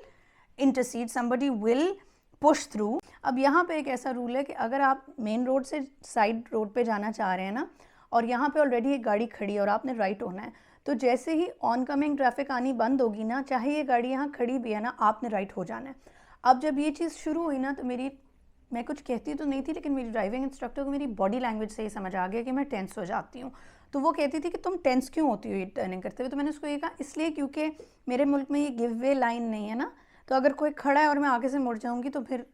Speaker 1: intercede, somebody will push through. अब यहाँ पे एक ऐसा rule है कि अगर आप main road से साइड रोड पे जाना चाह रहे हैं ना, और यहाँ पे ऑलरेडी एक गाड़ी खड़ी है और आपने राइट होना है, तो जैसे ही ऑन कमिंग ट्रैफिक आनी बंद होगी ना, चाहे ये गाड़ी यहाँ खड़ी भी है ना, आपने राइट हो जाना है। अब जब ये चीज़ शुरू हुई ना, तो मैं कुछ कहती तो नहीं थी, लेकिन मेरी ड्राइविंग इंस्ट्रक्टर को मेरी बॉडी लैंग्वेज से ही समझ आ गया कि मैं टेंस हो जाती हूँ। तो वो कहती थी कि तुम टेंस क्यों होती हो ये टर्निंग करते हुए? तो मैंने उसको ये कहा इसलिए क्योंकि मेरे मुल्क में ये गिव वे लाइन नहीं है ना, तो अगर कोई खड़ा है और मैं आगे से मुड़ जाऊँगी तो फिर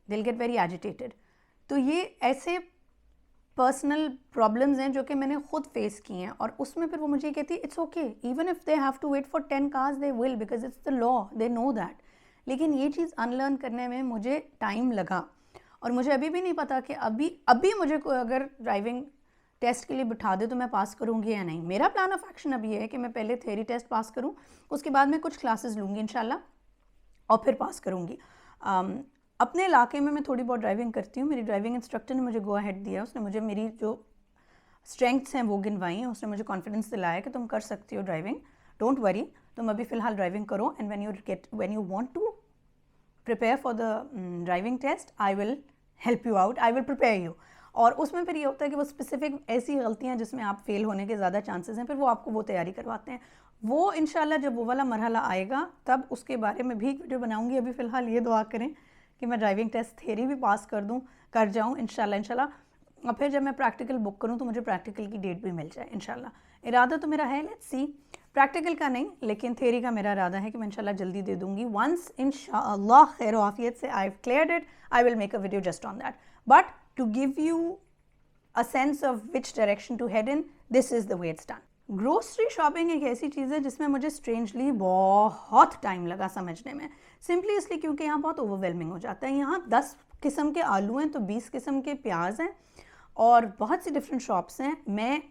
Speaker 1: दिल गेट वेरी एजिटेटेड। तो ये ऐसे पर्सनल प्रॉब्लम्स हैं जो कि मैंने खुद फेस की हैं, और उसमें फिर वो मुझे कहती है it's okay, even if they have to wait for 10 cars they will, because it's the law, they know that. लेकिन ये चीज़ अनलर्न करने में मुझे टाइम लगा, और मुझे अभी भी नहीं पता कि अभी मुझे कोई अगर ड्राइविंग टेस्ट के लिए बिठा दे तो मैं पास करूँगी या नहीं। मेरा प्लान ऑफ एक्शन अभी ये है कि मैं पहले थ्योरी टेस्ट पास करूँ, उसके बाद मैं कुछ क्लासेस लूँगी इंशाल्लाह और फिर पास करूँगी। अपने इलाके में मैं थोड़ी बहुत ड्राइविंग करती हूँ, मेरी ड्राइविंग इंस्ट्रक्टर ने मुझे गो अहेड दिया, उसने मुझे मेरी जो स्ट्रेंथ्स हैं वो गिनवाई हैं, उसने मुझे कॉन्फिडेंस दिलाया कि तुम कर सकती हो ड्राइविंग, डोंट वरी, तुम अभी फ़िलहाल ड्राइविंग करो, and when you want to prepare for the driving test I will help you out, I will prepare you. और उसमें फिर ये होता है कि वो स्पेसिफिक ऐसी गलतियाँ जिसमें आप फेल होने के ज़्यादा चांसेस हैं, फिर वो आपको वो तैयारी करवाते हैं। वो इंशाल्लाह जब वो वाला मरहला आएगा तब उसके बारे में भी एक वीडियो बनाऊँगी। अभी फ़िलहाल ये दुआ करें कि मैं ड्राइविंग टेस्ट थ्योरी भी पास कर जाऊँ इंशाल्लाह। और फिर जब मैं प्रैक्टिकल बुक करूँ तो मुझे प्रैक्टिकल की डेट भी मिल जाए इंशाल्लाह। इरादा तो मेरा है, लेट्स सी, प्रैक्टिकल का नहीं लेकिन थ्योरी का मेरा इरादा है कि मैं इंशाल्लाह जल्दी दे दूँगी। वंस इंशाल्लाह खैर आफियत से I have cleared it, I will make a video just on that, but to give you a sense of which direction to head in, this is the way it's done. Grocery shopping एक ऐसी चीज़ है जिसमें मुझे strangely बहुत time लगा समझने में, simply इसलिए क्योंकि यहाँ बहुत ओवरवेलमिंग हो जाता है। यहाँ 10 किस्म के आलू हैं तो 20 किस्म के प्याज हैं और बहुत सी डिफरेंट शॉप्स हैं।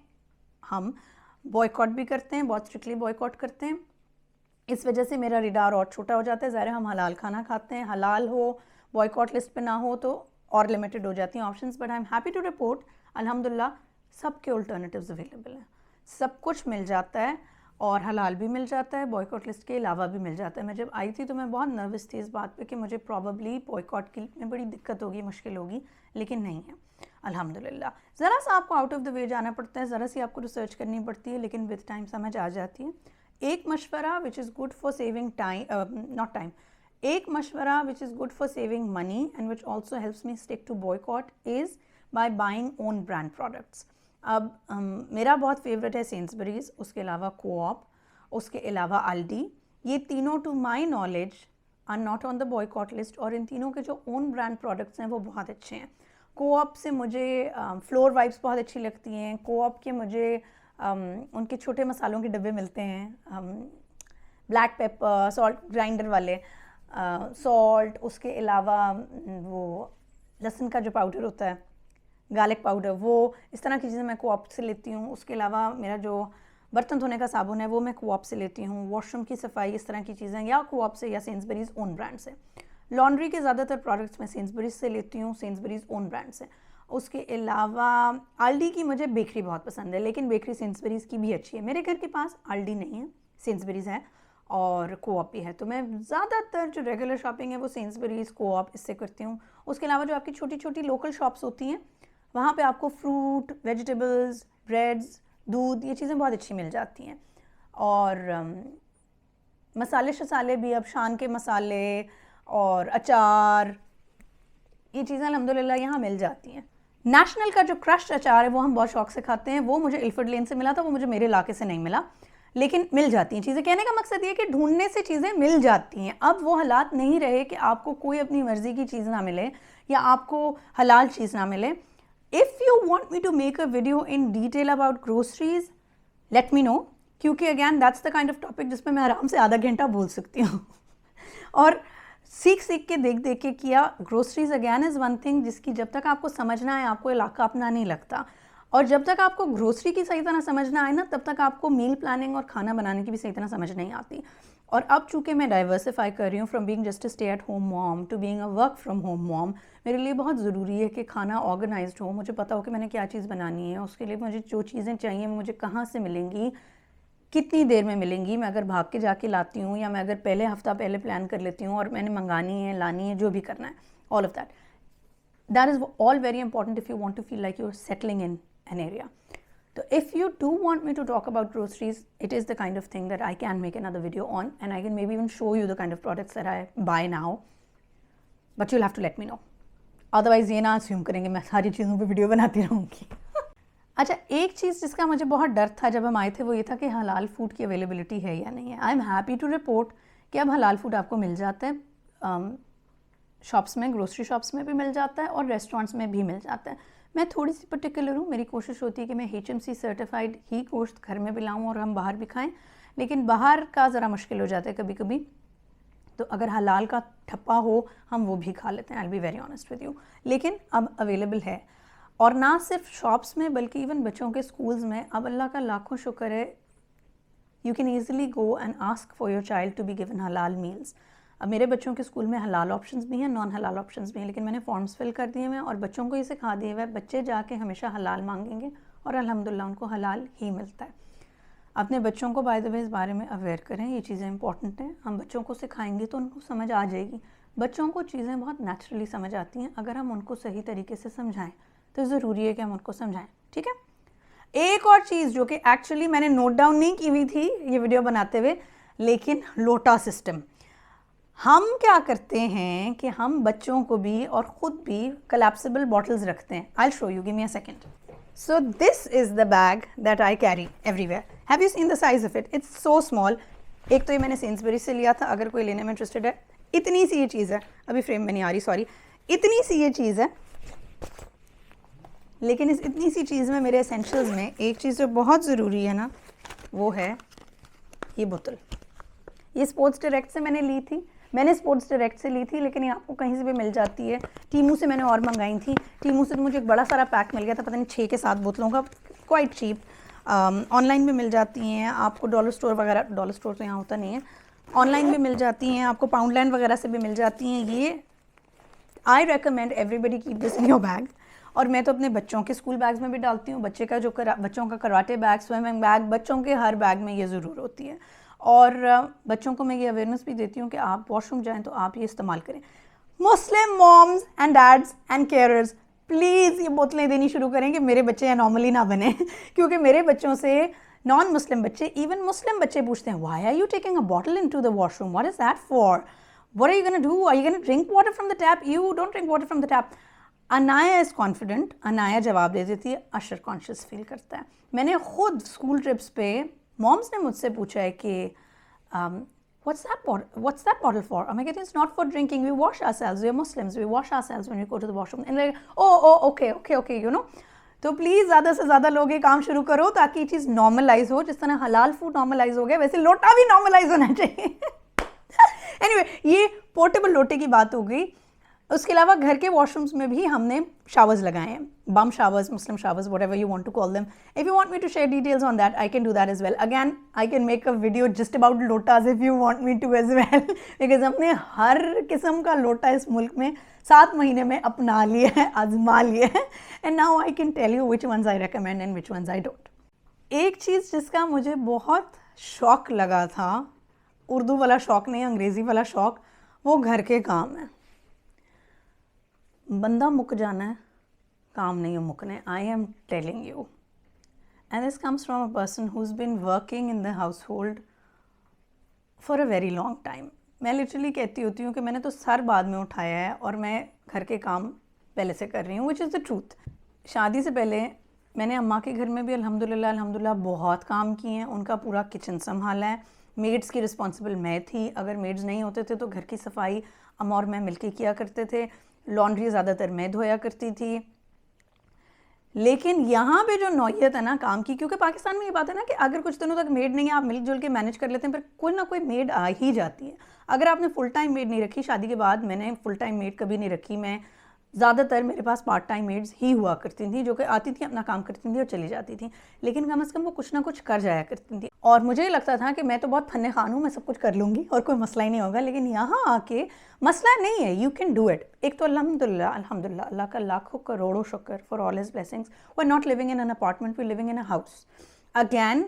Speaker 1: हम बॉयकॉट भी करते हैं, बहुत स्ट्रिक्टली बॉयकॉट करते हैं। इस वजह से मेरा रिडार और छोटा हो जाता है। ज़ाहिर हम हलाल खाना खाते हैं, हलाल हो, बॉयकॉट लिस्ट पे ना हो तो और लिमिटेड हो जाती हैं options, but I am happy to report अल्हम्दुलिल्लाह सबके अल्टरनेटिव्स अवेलेबल हैं, सब कुछ मिल जाता है और हलाल भी मिल जाता है, बॉयकॉट लिस्ट के अलावा भी मिल जाता है। मैं जब आई थी तो मैं बहुत नर्वस थी इस बात पे कि मुझे प्रॉबली बॉयकॉट के में बड़ी दिक्कत होगी, मुश्किल होगी, लेकिन नहीं है अल्हम्दुलिल्लाह। ज़रा सा आपको आउट ऑफ द वे जाना पड़ता है, ज़रा सी आपको रिसर्च करनी पड़ती है, लेकिन विद टाइम समझ आ जाती है। एक मशवरा which is good for saving time, एक मशवरा which is good for saving money and which also helps me stick to boycott is by buying own brand products. अब मेरा बहुत फेवरेट है सेंसबरीज, उसके अलावा कोऑप, उसके अलावा अल्डी। ये तीनों to my knowledge are not on the boycott list, और इन तीनों के जो ओन ब्रांड प्रोडक्ट्स हैं वो बहुत अच्छे हैं। कोऑप से मुझे फ्लोर वाइप्स बहुत अच्छी लगती हैं। कोऑप के मुझे उनके छोटे मसालों के डब्बे मिलते हैं, ब्लैक पेपर, सॉल्ट ग्राइंडर वाले, सॉल्ट, उसके अलावा वो लहसुन का जो पाउडर होता है, गार्लिक पाउडर, वो इस तरह की चीज़ें मैं कोऑप से लेती हूँ। उसके अलावा मेरा जो बर्तन धोने का साबुन है वो मैं कोऑप से लेती हूँ। वॉशरूम की सफाई, इस तरह की चीज़ें या कोऑप से या सेंसबरीज ओन ब्रांड से। लॉन्ड्री के ज़्यादातर प्रोडक्ट्स मैं सेंसबरीज से लेती हूँ, सेंसबरीज ओन ब्रांड से। उसके अलावा अल्डी की मुझे बेकरी बहुत पसंद है, लेकिन बेकरी सेंसबरीज की भी अच्छी है। मेरे घर के पास अल्डी नहीं है, सेंसबरीज है और कोऑप भी है, तो मैं ज़्यादातर जो रेगुलर शॉपिंग है वो सेंसबरीज, कोऑप इससे करती हूँ। उसके अलावा जो आपकी छोटी छोटी लोकल शॉप्स होती हैं वहाँ पे आपको फ्रूट, वेजिटेबल्स, ब्रेड्स, दूध, ये चीज़ें बहुत अच्छी मिल जाती हैं। और मसाले शसाले भी, अब शान के मसाले और अचार, ये चीज़ें अल्हम्दुलिल्लाह यहाँ मिल जाती हैं। नेशनल का जो क्रश्ड अचार है वो हम बहुत शौक से खाते हैं, वो मुझे इल्फर्ड लेन से मिला था, वो मुझे मेरे इलाके से नहीं मिला, लेकिन मिल जाती हैं चीज़ें। कहने का मकसद ये कि ढूंढने से चीज़ें मिल जाती हैं। अब वो हालात नहीं रहे कि आपको कोई अपनी मर्ज़ी की चीज़ ना मिले या आपको हलाल चीज़ ना मिले। If you want me to make a video in detail about groceries, let me know, क्योंकि again that's the kind of topic जिसमें मैं आराम से आधा घंटा बोल सकती हूँ और सीख के देख के किया। Groceries again is one thing जिसकी जब तक आपको समझना है आपको इलाका अपना नहीं लगता, और जब तक आपको ग्रोसरी की सही तरह समझना आए ना तब तक आपको मील प्लानिंग और खाना बनाने की भी सही तरह समझ नहीं आती। और अब चूँकि मैं डाइवर्सिफाई कर रही हूँ from being just a stay at home mom to being a work from home mom, मेरे लिए बहुत ज़रूरी है कि खाना ऑर्गेनाइज्ड हो, मुझे पता हो कि मैंने क्या चीज़ बनानी है, उसके लिए मुझे जो चीज़ें चाहिए वो मुझे कहाँ से मिलेंगी, कितनी देर में मिलेंगी, मैं अगर भाग के जाके लाती हूँ या मैं अगर पहले हफ्ता पहले प्लान कर लेती हूँ और मैंने मंगानी है, लानी है, जो भी करना है, all of that is all very important if you want to feel like you are settling in an area. So if you do want me to talk about groceries, it is the kind of thing that I can make another video on, and I can maybe even show you the kind of products that I buy now. But you'll have to let me know. Otherwise ये ना assume करेंगे मैं सारी चीज़ों पे video बनाती रहूँगी. अच्छा, एक चीज़ जिसका मुझे बहुत डर था जब हम आए थे वो ये था कि हलाल फूड की अवेलेबिलिटी है या नहीं है. I am happy to report कि अब हलाल फूड आपको मिल जाता है, शॉप्स में, ग्रोसरी शॉप्स में भी मिल जाता है और रेस्टोरेंट्स में भी मिल जाता है. मैं थोड़ी सी पर्टिकुलर हूँ, मेरी कोशिश होती है कि मैं HMC सर्टिफाइड ही गोश्त घर में भी लाऊँ और हम बाहर भी खाएं, लेकिन बाहर का ज़रा मुश्किल हो जाता है कभी कभी, तो अगर हलाल का ठप्पा हो हम वो भी खा लेते हैं. I will be very honest with you. लेकिन अब अवेलेबल है, और ना सिर्फ शॉप्स में बल्कि इवन बच्चों के स्कूल्स में. अब अल्लाह का लाखों शुक्र है, you can easily go and ask for your child to be given हलाल मील्स. अब मेरे बच्चों के स्कूल में हलाल ऑप्शंस भी हैं, नॉन हलाल ऑप्शंस भी हैं, लेकिन मैंने फॉर्म्स फिल कर दिए हैं और बच्चों को ये सिखा दिए हुए, बच्चे जाके हमेशा हलाल मांगेंगे और अल्हम्दुलिल्लाह उनको हलाल ही मिलता है. अपने बच्चों को बाय द वे इस बारे में अवेयर करें, ये चीज़ें इंपॉर्टेंट हैं. हम बच्चों को सिखाएंगे तो उनको समझ आ जाएगी. बच्चों को चीज़ें बहुत नेचुरली समझ आती हैं अगर हम उनको सही तरीके से समझाएं, तो ज़रूरी है कि हम उनको समझाएं. ठीक है. एक और चीज़ जो कि एक्चुअली मैंने नोट डाउन नहीं की हुई थी ये वीडियो बनाते हुए, लेकिन लोटा सिस्टम. हम क्या करते हैं कि हम बच्चों को भी और ख़ुद भी कोलैप्सिबल बॉटल्स रखते हैं. I will show you, give me a second. So this is the bag that I carry everywhere. Have you seen the size of it? It's so small. एक तो ये मैंने सेंसबरी से लिया था, अगर कोई लेने में इंटरेस्टेड है. इतनी सी ये चीज़ है, अभी फ्रेम में नहीं आ रही, सॉरी. इतनी सी ये चीज़ है, लेकिन इस इतनी सी चीज़ में मेरे एसेंशियल्स में एक चीज़ जो बहुत ज़रूरी है ना, वो है ये बोतल. ये स्पोर्ट्स डायरेक्ट से मैंने ली थी. मैंने स्पोर्ट्स डायरेक्ट से ली थी, लेकिन ये आपको कहीं से भी मिल जाती है. टीमू से मैंने और मंगाई थी. टीमू से तो मुझे एक बड़ा सारा पैक मिल गया था, पता नहीं 6 के 7 बोतलों का, क्वाइट चीप. ऑनलाइन भी मिल जाती हैं आपको, डॉलर स्टोर वगैरह. डॉलर स्टोर तो यहाँ होता नहीं है. ऑनलाइन भी मिल जाती हैं आपको, पाउंडलैंड वगैरह से भी मिल जाती हैं. ये I recommend everybody keep this in your bag. और मैं तो अपने बच्चों के स्कूल बैग्स में भी डालती हूँ. बच्चे का जो बच्चों का कराटे बैग, स्विमिंग बैग, बच्चों के हर बैग में ये ज़रूर होती है. और बच्चों को मैं ये अवेयरनेस भी देती हूँ कि आप वॉशरूम जाएं तो आप ये इस्तेमाल करें. Muslim moms and dads and carers, please ये बोतलें देनी शुरू करें कि मेरे बच्चे एनॉमली ना बने. क्योंकि मेरे बच्चों से नॉन मुस्लिम बच्चे, इवन मुस्लिम बच्चे पूछते हैं, why are you taking a bottle into the washroom, what is that for, what are you gonna do, are you gonna drink water from the tap, you don't drink water from the tap. Anaya is confident. Anaya जवाब दे देती है, अशर conscious feel करता है. मैंने खुद school trips पे moms ने मुझसे पूछा है कि what's that bottle for? I'm like, it's not for drinking, we wash ourselves, we are Muslims, we wash ourselves when we go to the washroom. And like, oh okay, you know. तो please ज़्यादा से ज़्यादा लोग ये काम शुरू करो ताकि ये चीज़ नॉर्मलाइज हो. जिस तरह हलाल फूड नॉर्मलाइज हो गया, वैसे लोटा भी नॉर्मलाइज होना चाहिए. एनीवे, ये पोर्टेबल लोटे की बात हो गई. उसके अलावा घर के वॉशरूम्स में भी हमने शावर्स लगाए हैं, bum showers, Muslim showers, whatever you want to call them. If you want me to share details on that, I can do that as well. Again I can make a video just about lotas if you want me to as well, because हमने हर किस्म का लोटा इस मुल्क में 7 महीने में अपना लिया है, आजमा लिया है. And now I can tell you which ones I recommend and which ones I don't. एक चीज़ जिसका मुझे बहुत शौक लगा था, उर्दू वाला शौक नहीं, अंग्रेज़ी वाला शौक, वो घर के काम है. बंदा मुक जाना है, काम नहीं मुकने. I am telling you, and this comes from a person who is been working in the household for a very long time. मैं लिटरली कहती होती हूँ कि मैंने तो सर बाद में उठाया है और मैं घर के काम पहले से कर रही हूँ, विच इज़ द ट्रूथ. शादी से पहले मैंने अम्मा के घर में भी अल्हम्दुलिल्लाह बहुत काम किए हैं. उनका पूरा किचन संभाला है. मेड्स की रिस्पॉन्सिबल मैं थी. अगर मेड्स नहीं होते थे तो घर की सफाई अम्मा और मैं मिलके किया करते थे. लॉन्ड्री ज़्यादातर मैं धोया करती थी. लेकिन यहाँ पे जो नौयत है ना काम की, क्योंकि पाकिस्तान में ये बात है ना कि अगर कुछ दिनों तक मेड नहीं है, आप मिलजुल के मैनेज कर लेते हैं, फिर कोई ना कोई मेड आ ही जाती है. अगर आपने फुल टाइम मेड नहीं रखी, शादी के बाद मैंने फुल टाइम मेड कभी नहीं रखी. मैं ज़्यादातर मेरे पास पार्ट टाइम मेड्स ही हुआ करती थी, जो कि आती थी, अपना काम करती थी और चली जाती थी, लेकिन कम से कम वो कुछ ना कुछ कर जाया करती थी। और मुझे लगता था कि मैं तो बहुत फन्ने खान हूँ, मैं सब कुछ कर लूँगी और कोई मसला ही नहीं होगा। लेकिन यहाँ आके मसला नहीं है, यू कैन डू इट। एक तो अल्हम्दुलिल्लाह अल्हम्दुलिल्लाह, अल्लाह का लाखों करोड़ों शुक्र for all his blessings, we are not living in an apartment, we are living in a house. Again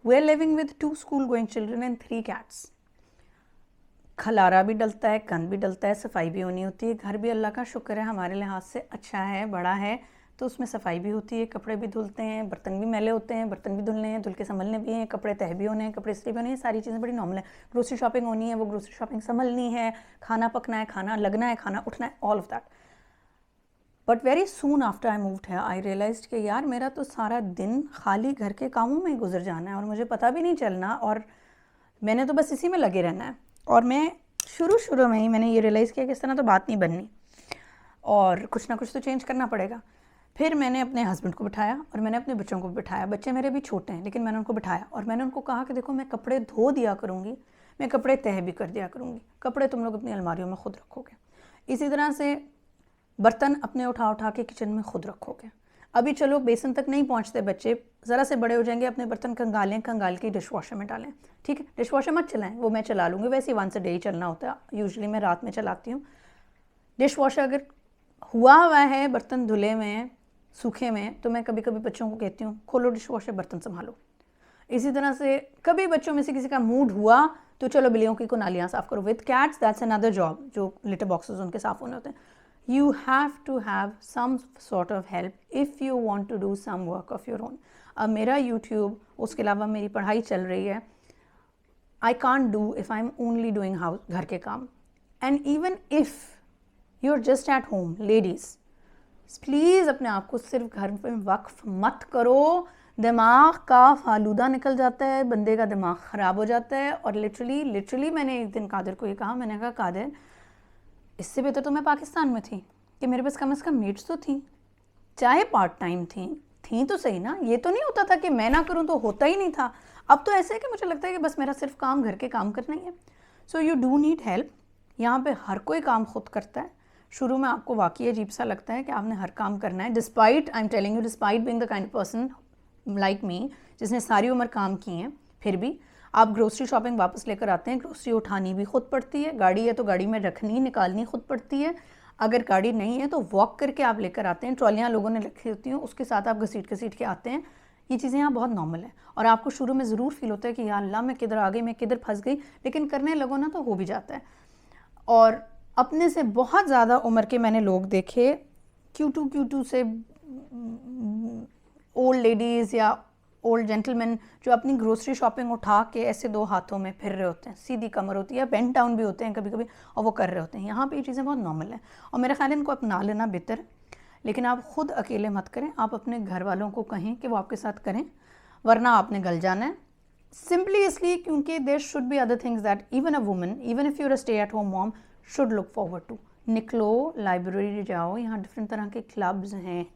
Speaker 1: we are living with 2 school going children and 3 cats। खलारा भी डलता है, गंद भी डलता है, सफाई भी होनी होती है। घर भी अल्लाह का शुक्र है हमारे लिहाज से अच्छा है, बड़ा है, तो उसमें सफाई भी होती है, कपड़े भी धुलते हैं, बर्तन भी मैले होते हैं, बर्तन भी धुलने हैं, धुल के संभलने भी हैं, कपड़े तह भी होने हैं, कपड़े इस्त्री भी होने हैं, सारी चीज़ें बड़ी नॉर्मल है। ग्रोसरी शॉपिंग होनी है, वो ग्रोसरी शॉपिंग संभलनी है, खाना पकना है, खाना लगना है, खाना उठना है, all of that. But very soon after I moved है आई रियलाइज्ड कि यार मेरा तो सारा दिन खाली घर के कामों में गुजर जाना है और मुझे पता भी नहीं चलना, और मैंने तो बस इसी में लगे रहना है। और मैं शुरू में ही मैंने ये रियलाइज़ किया कि इस तरह तो बात नहीं बननी और कुछ ना कुछ तो चेंज करना पड़ेगा। फिर मैंने अपने हस्बैंड को बिठाया और मैंने अपने बच्चों को बिठाया। बच्चे मेरे भी छोटे हैं, लेकिन मैंने उनको बिठाया और मैंने उनको कहा कि देखो मैं कपड़े धो दिया करूँगी, मैं कपड़े तह भी कर दिया करूँगी, कपड़े तुम लोग अपनी अलमारियों में खुद रखोगे, इसी तरह से बर्तन अपने उठा के किचन में खुद रखोगे। अभी चलो बेसन तक नहीं पहुंचते बच्चे, ज़रा से बड़े हो जाएंगे, अपने बर्तन कंगाल के डिश वॉशर में डालें, ठीक है, डिश वॉशर मत चलाएं, वो मैं चला लूँगी, वैसे ही 1 डे ही चलना होता है, यूजुअली मैं रात में चलाती हूँ। डिश वॉशर अगर हुआ है बर्तन धुले में सूखे में, तो मैं कभी कभी बच्चों को कहती हूँ खोलो डिश वॉशर, बर्तन संभालो। इसी तरह से कभी बच्चों में से किसी का मूड हुआ तो चलो बिल्लियों की नालियाँ साफ़ करो। With cats that's another job, जो लिटर बॉक्सेस उनके साफ़ होने होते हैं। You have to have some sort of help if you want to do some work of your own. अब मेरा YouTube, उसके अलावा मेरी पढ़ाई चल रही है, I can't do if I'm only doing house घर के काम। And even if you're just at home, ladies, please अपने आप को सिर्फ घर पे वक्फ मत करो, दिमाग का फालूदा निकल जाता है, बंदे का दिमाग ख़राब हो जाता है। और लिटरली मैंने एक दिन कादिर को ये कहा, मैंने कहा कादिर इससे बेहतर तो मैं पाकिस्तान में थी कि मेरे पास कम से कम मेड्स तो थी, चाहे पार्ट टाइम थी तो सही ना। ये तो नहीं होता था कि मैं ना करूं तो होता ही नहीं था। अब तो ऐसे है कि मुझे लगता है कि बस मेरा सिर्फ काम घर के काम करना ही है। So you do need help. यहाँ पे हर कोई काम खुद करता है। शुरू में आपको वाकई अजीब सा लगता है कि आपने हर काम करना है, despite I am telling you, despite being the kind person like me जिसने सारी उम्र काम की हैं। फिर भी आप ग्रोसरी शॉपिंग वापस लेकर आते हैं, ग्रोसरी उठानी भी खुद पड़ती है, गाड़ी है तो गाड़ी में रखनी निकालनी खुद पड़ती है, अगर गाड़ी नहीं है तो वॉक करके आप लेकर आते हैं, ट्रॉलियाँ लोगों ने रखी होती हैं उसके साथ आप घसीट के आते हैं। ये चीज़ें यहाँ बहुत नॉर्मल है और आपको शुरू में ज़रूर फील होता है कि यार अल्लाह मैं किधर आ गई, मैं किधर फंस गई, लेकिन करने लगो ना तो हो भी जाता है। और अपने से बहुत ज़्यादा उम्र के मैंने लोग देखे, क्यू2 से ओल्ड लेडीज़ या ओल्ड जेंटलमैन जो अपनी ग्रोसरी शॉपिंग उठा के ऐसे 2 हाथों में फिर रहे होते हैं, सीधी कमर होती है या बेंड डाउन भी होते हैं कभी कभी, और वो कर रहे होते हैं। यहाँ पे ये चीज़ें बहुत नॉर्मल हैं और मेरा ख्याल है इनको अपना लेना बेहतर है। लेकिन आप खुद अकेले मत करें, आप अपने घर वालों को कहें कि वो आपके साथ करें, वरना आपने गल जाना है। सिंपली इसलिए क्योंकि there should be other things that even a woman, even if you're a stay at home mom, should look forward to. निकलो, लाइब्रेरी जाओ, यहाँ डिफरेंट तरह के क्लब्स हैं,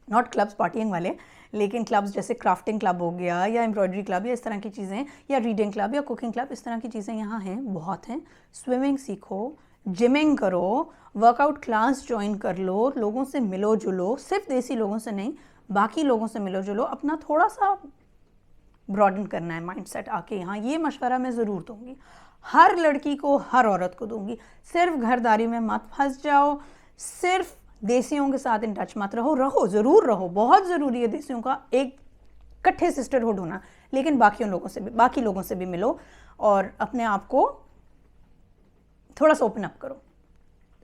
Speaker 1: नॉट क्लब्स पार्टिंग वाले, लेकिन क्लब्स जैसे क्राफ्टिंग क्लब हो गया या एम्ब्रॉयडरी क्लब या इस तरह की चीज़ें, या रीडिंग क्लब या कुकिंग क्लब, इस तरह की चीज़ें यहाँ हैं, बहुत हैं। स्विमिंग सीखो, जिमिंग करो, वर्कआउट क्लास ज्वाइन कर लो, लोगों से मिलो जुलो, सिर्फ देसी लोगों से नहीं, बाकी लोगों से मिलो जुलो, अपना थोड़ा सा ब्रॉडन करना है माइंडसेट आके यहाँ। ये मशवरा मैं ज़रूर दूँगी हर लड़की को, हर औरत को दूँगी, सिर्फ घरदारी में मत फंस जाओ, सिर्फ देसियों के साथ इन टच मत रहो, ज़रूर रहो, बहुत ज़रूरी है देसियों का एक इकट्ठे सिस्टरहुड होना, लेकिन बाकी लोगों से भी मिलो और अपने आप को थोड़ा सा ओपन अप करो।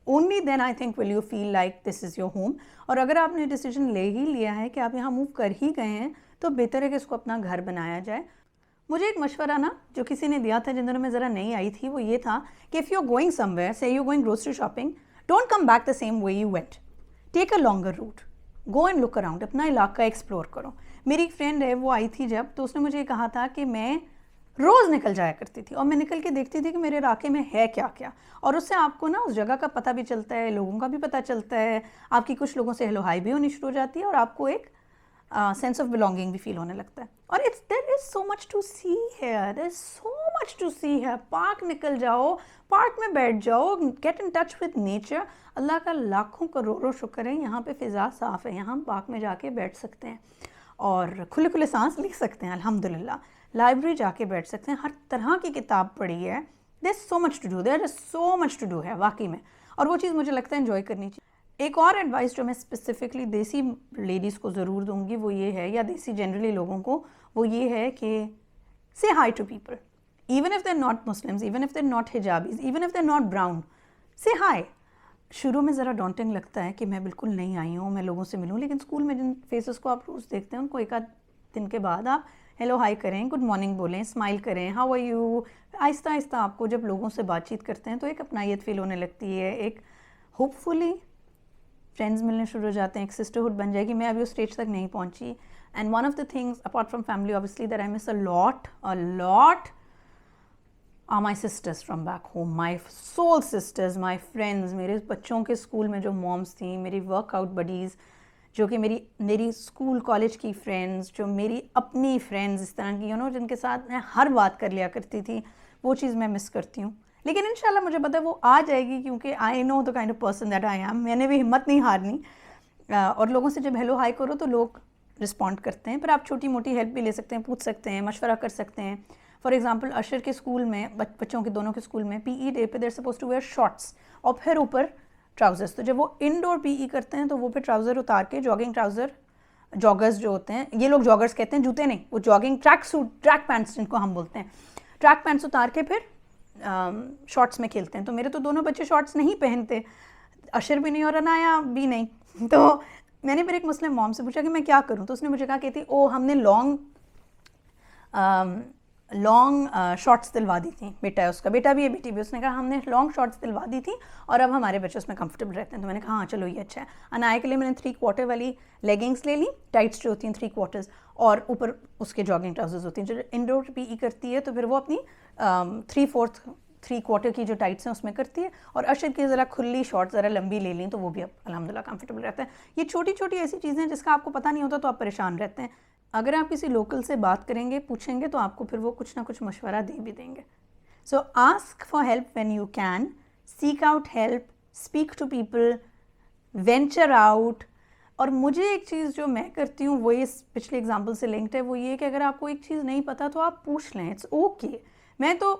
Speaker 1: Only then I think will you feel like this is your home. और अगर आपने डिसीजन ले ही लिया है कि आप यहाँ मूव कर ही गए हैं, तो बेहतर है कि इसको अपना घर बनाया जाए। मुझे एक मशवरा ना जो किसी ने दिया था जिन दिनों में ज़रा नहीं आई थी, वो ये था कि if you are going somewhere, say you going grocery shopping, don't come back the same way you went, take a longer route, go and look around, अपना इलाका एक्सप्लोर करो। मेरी एक फ्रेंड है, वो आई थी जब, तो उसने मुझे कहा था कि मैं रोज़ निकल जाया करती थी और मैं निकल के देखती थी कि मेरे इलाके में है क्या क्या, और उससे आपको ना उस जगह का पता भी चलता है, लोगों का भी पता चलता है, आपकी कुछ लोगों से हेलो हाई भी होनी शुरू हो जाती है और आपको एक सेंस ऑफ बिलोंगिंग भी फील होने लगता है। और there is so much to see here, there is so much to see here. Park निकल जाओ, पार्क में बैठ जाओ, get in touch with nature. Allah का लाखों करोड़ों शुक्र है, यहाँ पे फ़िज़ा साफ़ है, यहाँ हम पार्क में जाके बैठ सकते हैं और खुले खुले सांस ले सकते हैं अल्हम्दुलिल्लाह। लाइब्रेरी जाके बैठ सकते हैं, हर तरह की किताब पढ़ी है। There is so much to do, there is so much to do है वाकई में, और वो चीज़ मुझे लगता है एंजॉय करनी चाहिए। एक और एडवाइस जो मैं स्पेसिफिकली देसी लेडीज़ को ज़रूर दूंगी वो ये है, या देसी जनरली लोगों को, वो ये है कि say hi to people, even if they're not Muslims, even if they're not hijabis, even if they're not brown, say hi. शुरू में ज़रा डॉन्टिंग लगता है कि मैं बिल्कुल नहीं आई हूँ, मैं लोगों से मिलूँ, लेकिन स्कूल में जिन फेसेस को आप रोज़ देखते हैं उनको एक आध दिन के बाद आप हेलो हाई करें, गुड मॉर्निंग बोलें, स्माइल करें, how are you. Aahista Aahista आपको जब लोगों से बातचीत करते हैं तो एक अपनायत फील होने लगती है, एक होपफुली फ्रेंड्स मिलने शुरू हो जाते हैं, एक सिस्टरहुड बन जाएगी। मैं अभी उस स्टेज तक नहीं पहुंची। And one of the things apart from family obviously that I miss a lot are my sisters from back home, my soul sisters, my friends. मेरे बच्चों के स्कूल में जो मॉम्स थी, मेरी वर्कआउट बडीज़, जो कि मेरी स्कूल कॉलेज की फ्रेंड्स, जो मेरी अपनी फ्रेंड्स इस तरह की जिनके साथ मैं हर बात कर लिया करती थी, वो चीज़ मैं मिस करती हूँ। लेकिन इंशाल्लाह मुझे पता है वो आ जाएगी, क्योंकि I know the kind of person that I M. मैंने भी हिम्मत नहीं हारनी, और लोगों से जब हेलो हाई करो तो लोग रिस्पॉन्ड करते हैं। पर आप छोटी मोटी हेल्प भी ले सकते हैं, पूछ सकते हैं, मशवरा कर सकते हैं। फॉर एग्जाम्पल अशर के स्कूल में, बच्चों के दोनों के स्कूल में PE डे पे देर सपोज टू वेयर शॉर्ट्स और फिर ऊपर ट्राउज़र्स। तो जब वो इनडोर PE करते हैं तो वो फिर ट्राउज़र उतार के, जॉगिंग ट्राउज़र, जॉगर्स जो होते हैं, ये लोग जॉगर्स कहते हैं, जूते नहीं, वो jogging track suit, track pants जिनको हम बोलते हैं, ट्रैक पैंट्स उतार के फिर शॉर्ट्स में खेलते हैं। तो मेरे तो दोनों बच्चे शॉर्ट्स नहीं पहनते, अशर भी नहीं और अनाया भी नहीं। तो मैंने फिर एक मुस्लिम मॉम से पूछा कि मैं क्या करूं, तो उसने मुझे कहा, कहती ओ हमने लॉन्ग शॉर्ट्स दिलवा दी थी, बेटा है उसका, बेटा भी है बेटी भी, उसने कहा हमने लॉन्ग शॉर्ट्स दिलवा दी थी और अब हमारे बच्चे उसमें कंफर्टेबल रहते हैं। तो मैंने कहा हाँ चलो ये अच्छा है। अनाया के लिए मैंने 3/4 वाली लेगिंग्स ले ली, टाइट्स जो होती हैं 3/4, और ऊपर उसके जॉगिंग ट्राउजर्स होती हैं। जो इंडोर PE करती है तो फिर वो अपनी 3/4 की जो टाइट्स हैं उसमें करती है, और अशर की ज़रा खुली शॉर्ट ज़रा लंबी ले ली तो वो भी अब अल्हम्दुलिल्लाह कंफर्टेबल रहता है। ये छोटी छोटी ऐसी चीज़ें हैं जिसका आपको पता नहीं होता तो आप परेशान रहते हैं। अगर आप किसी लोकल से बात करेंगे, पूछेंगे, तो आपको फिर वो कुछ ना कुछ मशवरा दे भी देंगे। So ask for help when you can, seek out help, speak to people, venture out. और मुझे एक चीज़ जो मैं करती हूँ वो ये पिछले एग्जाम्पल से लिंक्ड है, वो ये कि अगर आपको एक चीज़ नहीं पता तो आप पूछ लें, इट्स ओके। मैं तो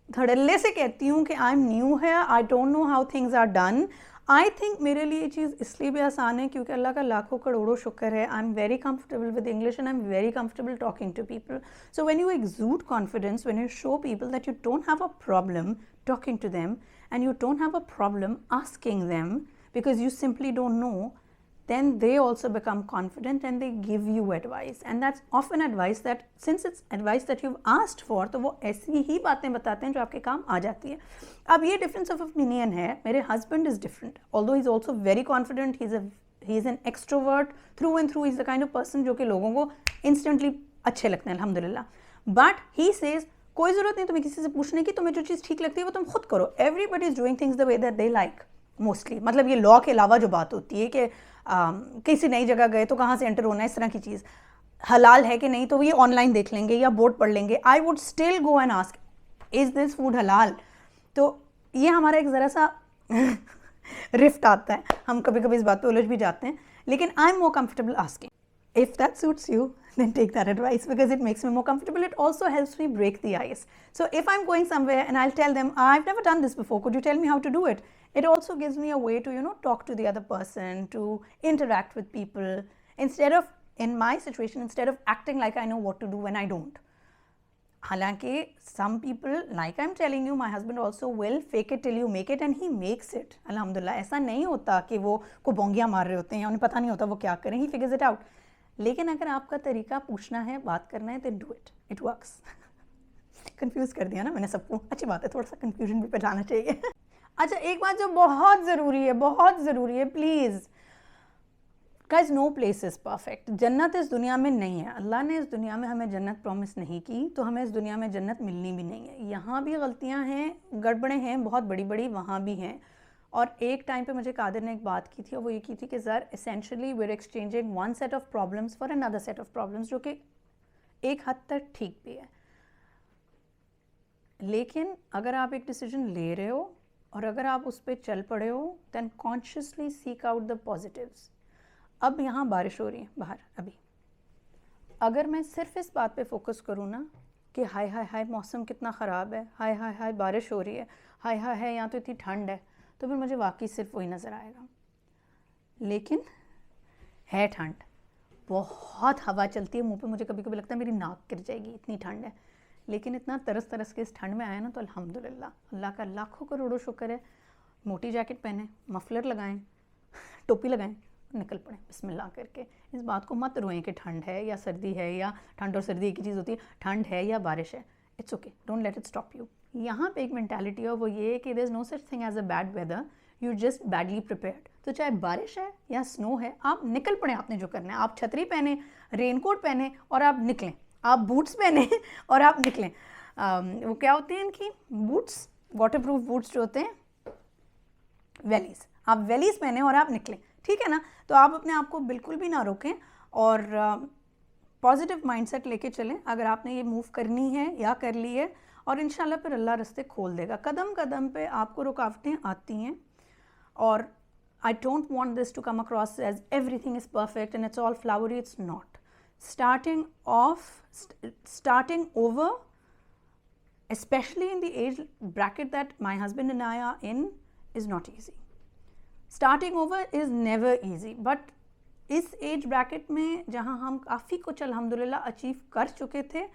Speaker 1: धड़ल्ले से कहती हूँ कि आई एम न्यू है, I don't know how things are done. I think मेरे लिए ये चीज़ इसलिए भी आसान है क्योंकि अल्लाह का लाखों करोड़ों शुक्र है, I am very comfortable with English and I am very comfortable talking to people. So when you exude confidence, when you show people that you don't have a problem talking to them and you don't have a problem asking them because you simply don't know, then they also become confident and they give you advice, and that's often advice that, since it's advice that you've asked for, तो वो ऐसी ही बातें बताते हैं जो आपके काम आ जाती है। अब ये difference of opinion है, मेरे husband is different, although he's also very confident, he's an extrovert through and through, he's the kind of person जो कि लोगों को instantly अच्छे लगते हैं अल्हम्दुलिल्लाह, but he says कोई ज़रूरत नहीं तुम्हें किसी से पूछने की, तुम्हें जो चीज़ ठीक लगती है वो तुम खुद करो, everybody is doing things the way that they like mostly. मतलब ये लॉ के अलावा जो बात होती है कि किसी नई जगह गए तो कहाँ से एंटर होना है, इस तरह की चीज़ हलाल है कि नहीं तो ये ऑनलाइन देख लेंगे या बोर्ड पढ़ लेंगे। I would still go and ask is this food हलाल। तो ये हमारा एक ज़रा सा रिफ्ट आता है, हम कभी कभी इस बात पे उलझ भी जाते हैं, लेकिन I am more comfortable asking. If that suits you, then take that advice because it makes me more comfortable. It also helps me break the ice. So if I'm going somewhere and I'll tell them, I've never done this before, could you tell me how to do it? It also gives me a way to, talk to the other person, to interact with people, instead of, in my situation, instead of acting like I know what to do when I don't. हालांकि some people, like I'm telling you, my husband also will fake it till you make it, and he makes it. अल्हम्दुलिल्लाह, ऐसा नहीं होता कि वो को बोंगियाँ मार रहे होते हैं, उन्हें पता नहीं होता वो क्या करें, he figures it out. लेकिन अगर आपका तरीका पूछना है, बात करना है, then do it. It works. Confuse कर दिया ना मैंने सबको, अच्छी बात है, थोड़ा सा कंफ्यूजन भी पहचाना चाहिए। अच्छा, एक बात जो बहुत ज़रूरी है, please guys, no place is perfect. जन्नत इस दुनिया में नहीं है, अल्लाह ने इस दुनिया में हमें जन्नत प्रॉमिस नहीं की, तो हमें इस दुनिया में जन्नत मिलनी भी नहीं है। यहाँ भी गलतियाँ हैं, गड़बड़ें हैं, बहुत बड़ी बड़ी वहाँ भी हैं। और एक टाइम पे मुझे कादिर ने एक बात की थी और वो ये की थी कि ज़र essentially we are exchanging one set of problems for another set of problems, जो कि एक हद तक ठीक भी है। लेकिन अगर आप एक डिसीजन ले रहे हो और अगर आप उस पर चल पड़े हो, then consciously seek out the positives. अब यहाँ बारिश हो रही है बाहर अभी, अगर मैं सिर्फ इस बात पे फोकस करूँ ना कि हाय हाय हाय मौसम कितना ख़राब है, हाय हाय हाय बारिश हो रही है, हाय हाय हाय यहाँ तो इतनी ठंड है, तो फिर मुझे वाकई सिर्फ वही नज़र आएगा। लेकिन है ठंड, बहुत हवा चलती है मुंह पे, मुझे कभी कभी लगता है मेरी नाक गिर जाएगी, इतनी ठंड है। लेकिन इतना तरस तरस के इस ठंड में आया ना, तो अल्हम्दुलिल्लाह, अल्लाह का लाखों करोड़ों शुक्र है। मोटी जैकेट पहने, मफलर लगाएं, टोपी लगाएं, निकल पड़े बिस्मिल्लाह करके। इस बात को मत रोएं कि ठंड है या सर्दी है, या ठंड और सर्दी एक ही चीज़ होती है, ठंड है या बारिश है, it's okay, don't let it stop you. यहाँ पे एक मेंटालिटी है, वो ये कि there is no such thing as a bad weather, you just badly prepared. तो चाहे बारिश है या स्नो है, आप निकल पड़े, आपने जो करना है। आप छतरी पहने, रेनकोट पहने और आप निकलें, आप बूट्स पहने और आप निकलें। वो क्या होते हैं इनकी बूट्स, वाटर प्रूफ बूट्स जो होते हैं, वेलीज़, आप वेलीज़ पहने और आप निकलें, ठीक है ना। तो आप अपने आप को बिल्कुल भी ना रोकें और पॉजिटिव माइंडसेट लेके चलें। अगर आपने ये मूव करनी है या कर ली है, और इंशाल्लाह फिर अल्लाह रास्ते खोल देगा। कदम कदम पे आपको रुकावटें आती हैं, और I don't want this to come across as everything is perfect and it's all flowery, it's not. starting over, especially in the age bracket that my husband and I are in, is not easy. Starting over is never easy, but इस age bracket में जहाँ हम काफ़ी कुछ अल्हम्दुलिल्लाह achieve कर चुके थे,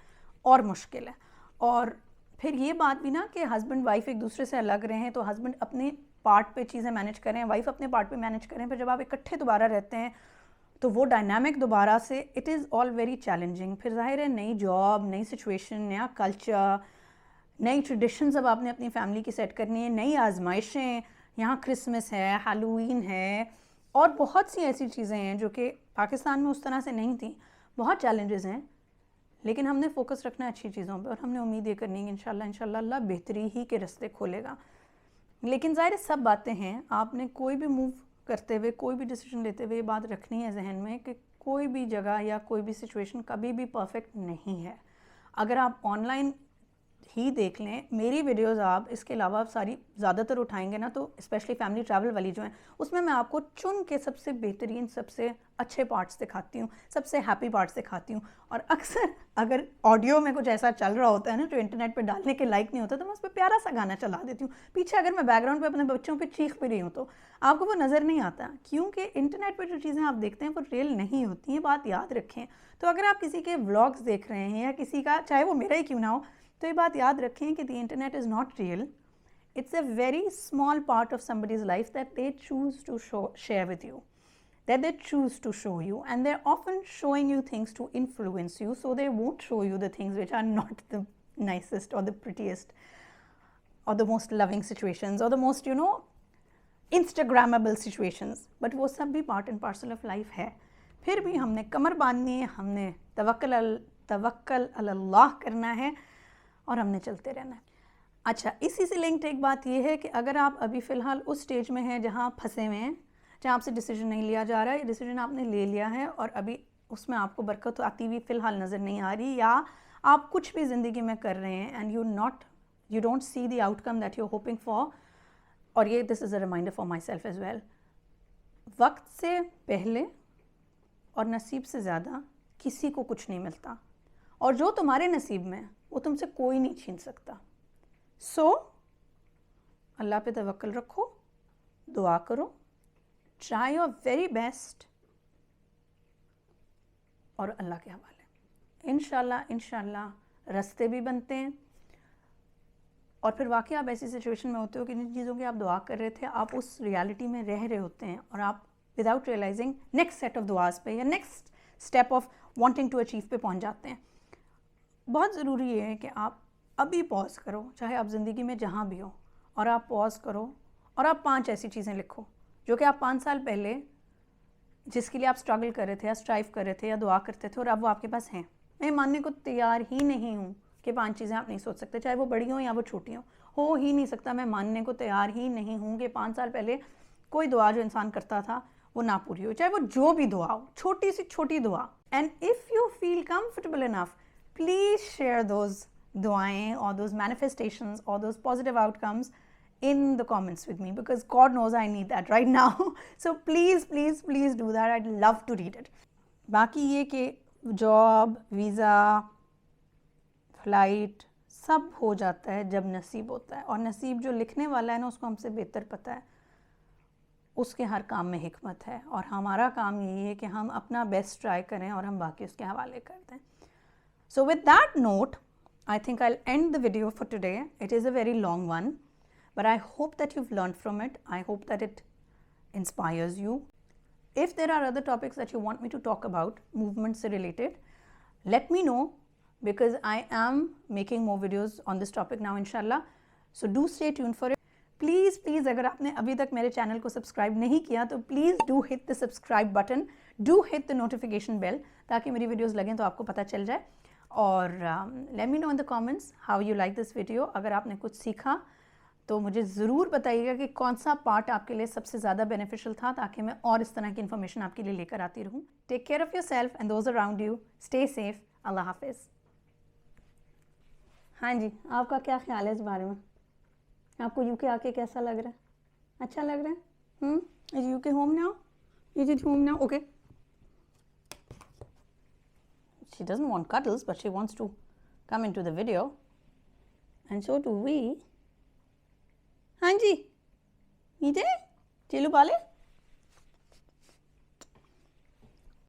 Speaker 1: और मुश्किल है। और फिर ये बात भी ना कि हस्बैंड वाइफ एक दूसरे से अलग रहे हैं, तो हस्बैंड अपने पार्ट पे चीज़ें मैनेज करें, वाइफ अपने पार्ट पे मैनेज करें, फिर जब आप इकट्ठे दोबारा रहते हैं तो वो डायनामिक दोबारा से, it is all very challenging. फिर जाहिर है नई जॉब, नई सिचुएशन, नया कल्चर, नई ट्रेडिशंस अब आपने अपनी फैमिली की सेट करनी है, नई आजमाइशें, यहाँ क्रिसमस है, हैलोवीन है, और बहुत सी ऐसी चीज़ें हैं जो कि पाकिस्तान में उस तरह से नहीं थी। बहुत चैलेंजेस हैं, लेकिन हमने फोकस रखना है अच्छी चीज़ों पे, और हमने उम्मीद ये करनी है कि इंशाल्लाह अल्लाह बेहतरी ही के रास्ते खोलेगा। लेकिन ज़ाहिर सब बातें हैं, आपने कोई भी मूव करते हुए, कोई भी डिसीजन लेते हुए ये बात रखनी है जहन में कि कोई भी जगह या कोई भी सिचुएशन कभी भी परफेक्ट नहीं है। अगर आप ऑनलाइन ही देख लें मेरी वीडियोस, आप इसके अलावा आप सारी ज़्यादातर उठाएंगे ना, तो स्पेशली फैमिली ट्रैवल वाली जो हैं, उसमें मैं आपको चुन के सबसे बेहतरीन, सबसे अच्छे पार्ट्स दिखाती हूँ, सबसे हैप्पी पार्ट्स दिखाती हूँ। और अक्सर अगर ऑडियो में कुछ ऐसा चल रहा होता है ना जो इंटरनेट पे डालने के लायक नहीं होता, तो मैं उस पर प्यारा सा गाना चला देती हूँ पीछे। अगर मैं बैकग्राउंड पे अपने बच्चों पे चीख भी रही हूँ तो आपको वो नज़र नहीं आता, क्योंकि इंटरनेट पर जो चीज़ें आप देखते हैं वो रियल नहीं होती हैं, बात याद रखें। तो अगर आप किसी के व्लॉग्स देख रहे हैं या किसी का, चाहे वो मेरा ही क्यों ना हो, तो ये बात याद रखें कि the internet is not real, it's a very small part of somebody's life that they choose to share with you, that they choose to show you, and they're often showing you things to influence you, so they won't show you the things which are not the nicest or the prettiest or the most loving situations or the most, you know, Instagrammable situations, but वो सब भी part and parcel of life है। फिर भी हमने कमर बांधनी है, हमने तवक्कल अल्लाह करना है, और हमने चलते रहना है। अच्छा, इसी से लिंक्ड एक बात यह है कि अगर आप अभी फ़िलहाल उस स्टेज में हैं जहाँ आप फंसे हुए हैं, जहाँ आपसे डिसीजन नहीं लिया जा रहा है, डिसीजन आपने ले लिया है और अभी उसमें आपको बरकत आती हुई फ़िलहाल नज़र नहीं आ रही, या आप कुछ भी ज़िंदगी में कर रहे हैं and you don't see the outcome that you are hoping for. और ये this is a reminder for myself as well, वक्त से पहले और नसीब से ज़्यादा किसी को कुछ नहीं मिलता, और जो तुम्हारे नसीब में वो तुमसे कोई नहीं छीन सकता। सो अल्लाह पे तवक्कल रखो, दुआ करो, ट्राई योर वेरी बेस्ट, और अल्लाह के हवाले। इंशाल्लाह रास्ते भी बनते हैं, और फिर वाकई आप ऐसी सिचुएशन में होते हो कि जिन चीज़ों की आप दुआ कर रहे थे, आप उस रियलिटी में रह रहे होते हैं, और आप without realizing next set of दुआस पे या next step of wanting to achieve पे पहुंच जाते हैं। बहुत ज़रूरी है कि आप अभी पॉज करो, चाहे आप ज़िंदगी में जहाँ भी हो, और आप पॉज करो और आप 5 ऐसी चीज़ें लिखो जो कि आप 5 साल पहले जिसके लिए आप स्ट्रगल कर रहे थे या स्ट्राइव कर रहे थे या दुआ करते थे, और अब वो आपके पास हैं। मैं मानने को तैयार ही नहीं हूँ कि 5 चीज़ें आप नहीं सोच सकते, चाहे वो बड़ी हों या वो छोटी हों। हो ही नहीं सकता, मैं मानने को तैयार ही नहीं हूँ कि 5 साल पहले कोई दुआ जो इंसान करता था वो ना पूरी हो, चाहे वो जो भी दुआ हो, छोटी सी छोटी दुआ. And if you feel comfortable enough, please share those दुआएं or those manifestations or those positive outcomes in the comments with me, because God knows I need that right now. So please please please do that. I'd love to read it. बाकी ये कि job, visa, flight सब हो जाता है जब नसीब होता है, और नसीब जो लिखने वाला है ना उसको हमसे बेहतर पता है. उसके हर काम में हिकमत है, और हमारा काम यही है कि हम अपना बेस्ट ट्राई करें और हम बाकी उसके हवाले कर दें. So with that note, I think I'll end the video for today. It is a very long one, but I hope that you've learned from it. I hope that it inspires you. If there are other topics that you want me to talk about, movement se related, let me know, because I am making more videos on this topic now, inshallah. So do stay tuned for it. Please please अगर आपने अभी तक मेरे channel को subscribe नहीं किया तो please do hit the subscribe button, do hit the notification bell, ताकि मेरी वीडियोस लगें तो आपको पता चल जाए. और let me know in the comments how you like this video. अगर आपने कुछ सीखा तो मुझे ज़रूर बताइएगा कि कौन सा पार्ट आपके लिए सबसे ज़्यादा बेनिफिशियल था, ताकि मैं और इस तरह की इन्फॉर्मेशन आपके लिए लेकर आती रहूँ. Take care of yourself and those around you. Stay safe. Allah हाफिज़. हाँ जी, आपका क्या ख्याल है इस बारे में? आपको यूके आके कैसा लग रहा है? अच्छा लग रहा है? Is UK home now? Is it home now? Okay. She doesn't want cuddles, but she wants to come into the video, and so do we. हाँ जी, नीचे चिल्लू पाले.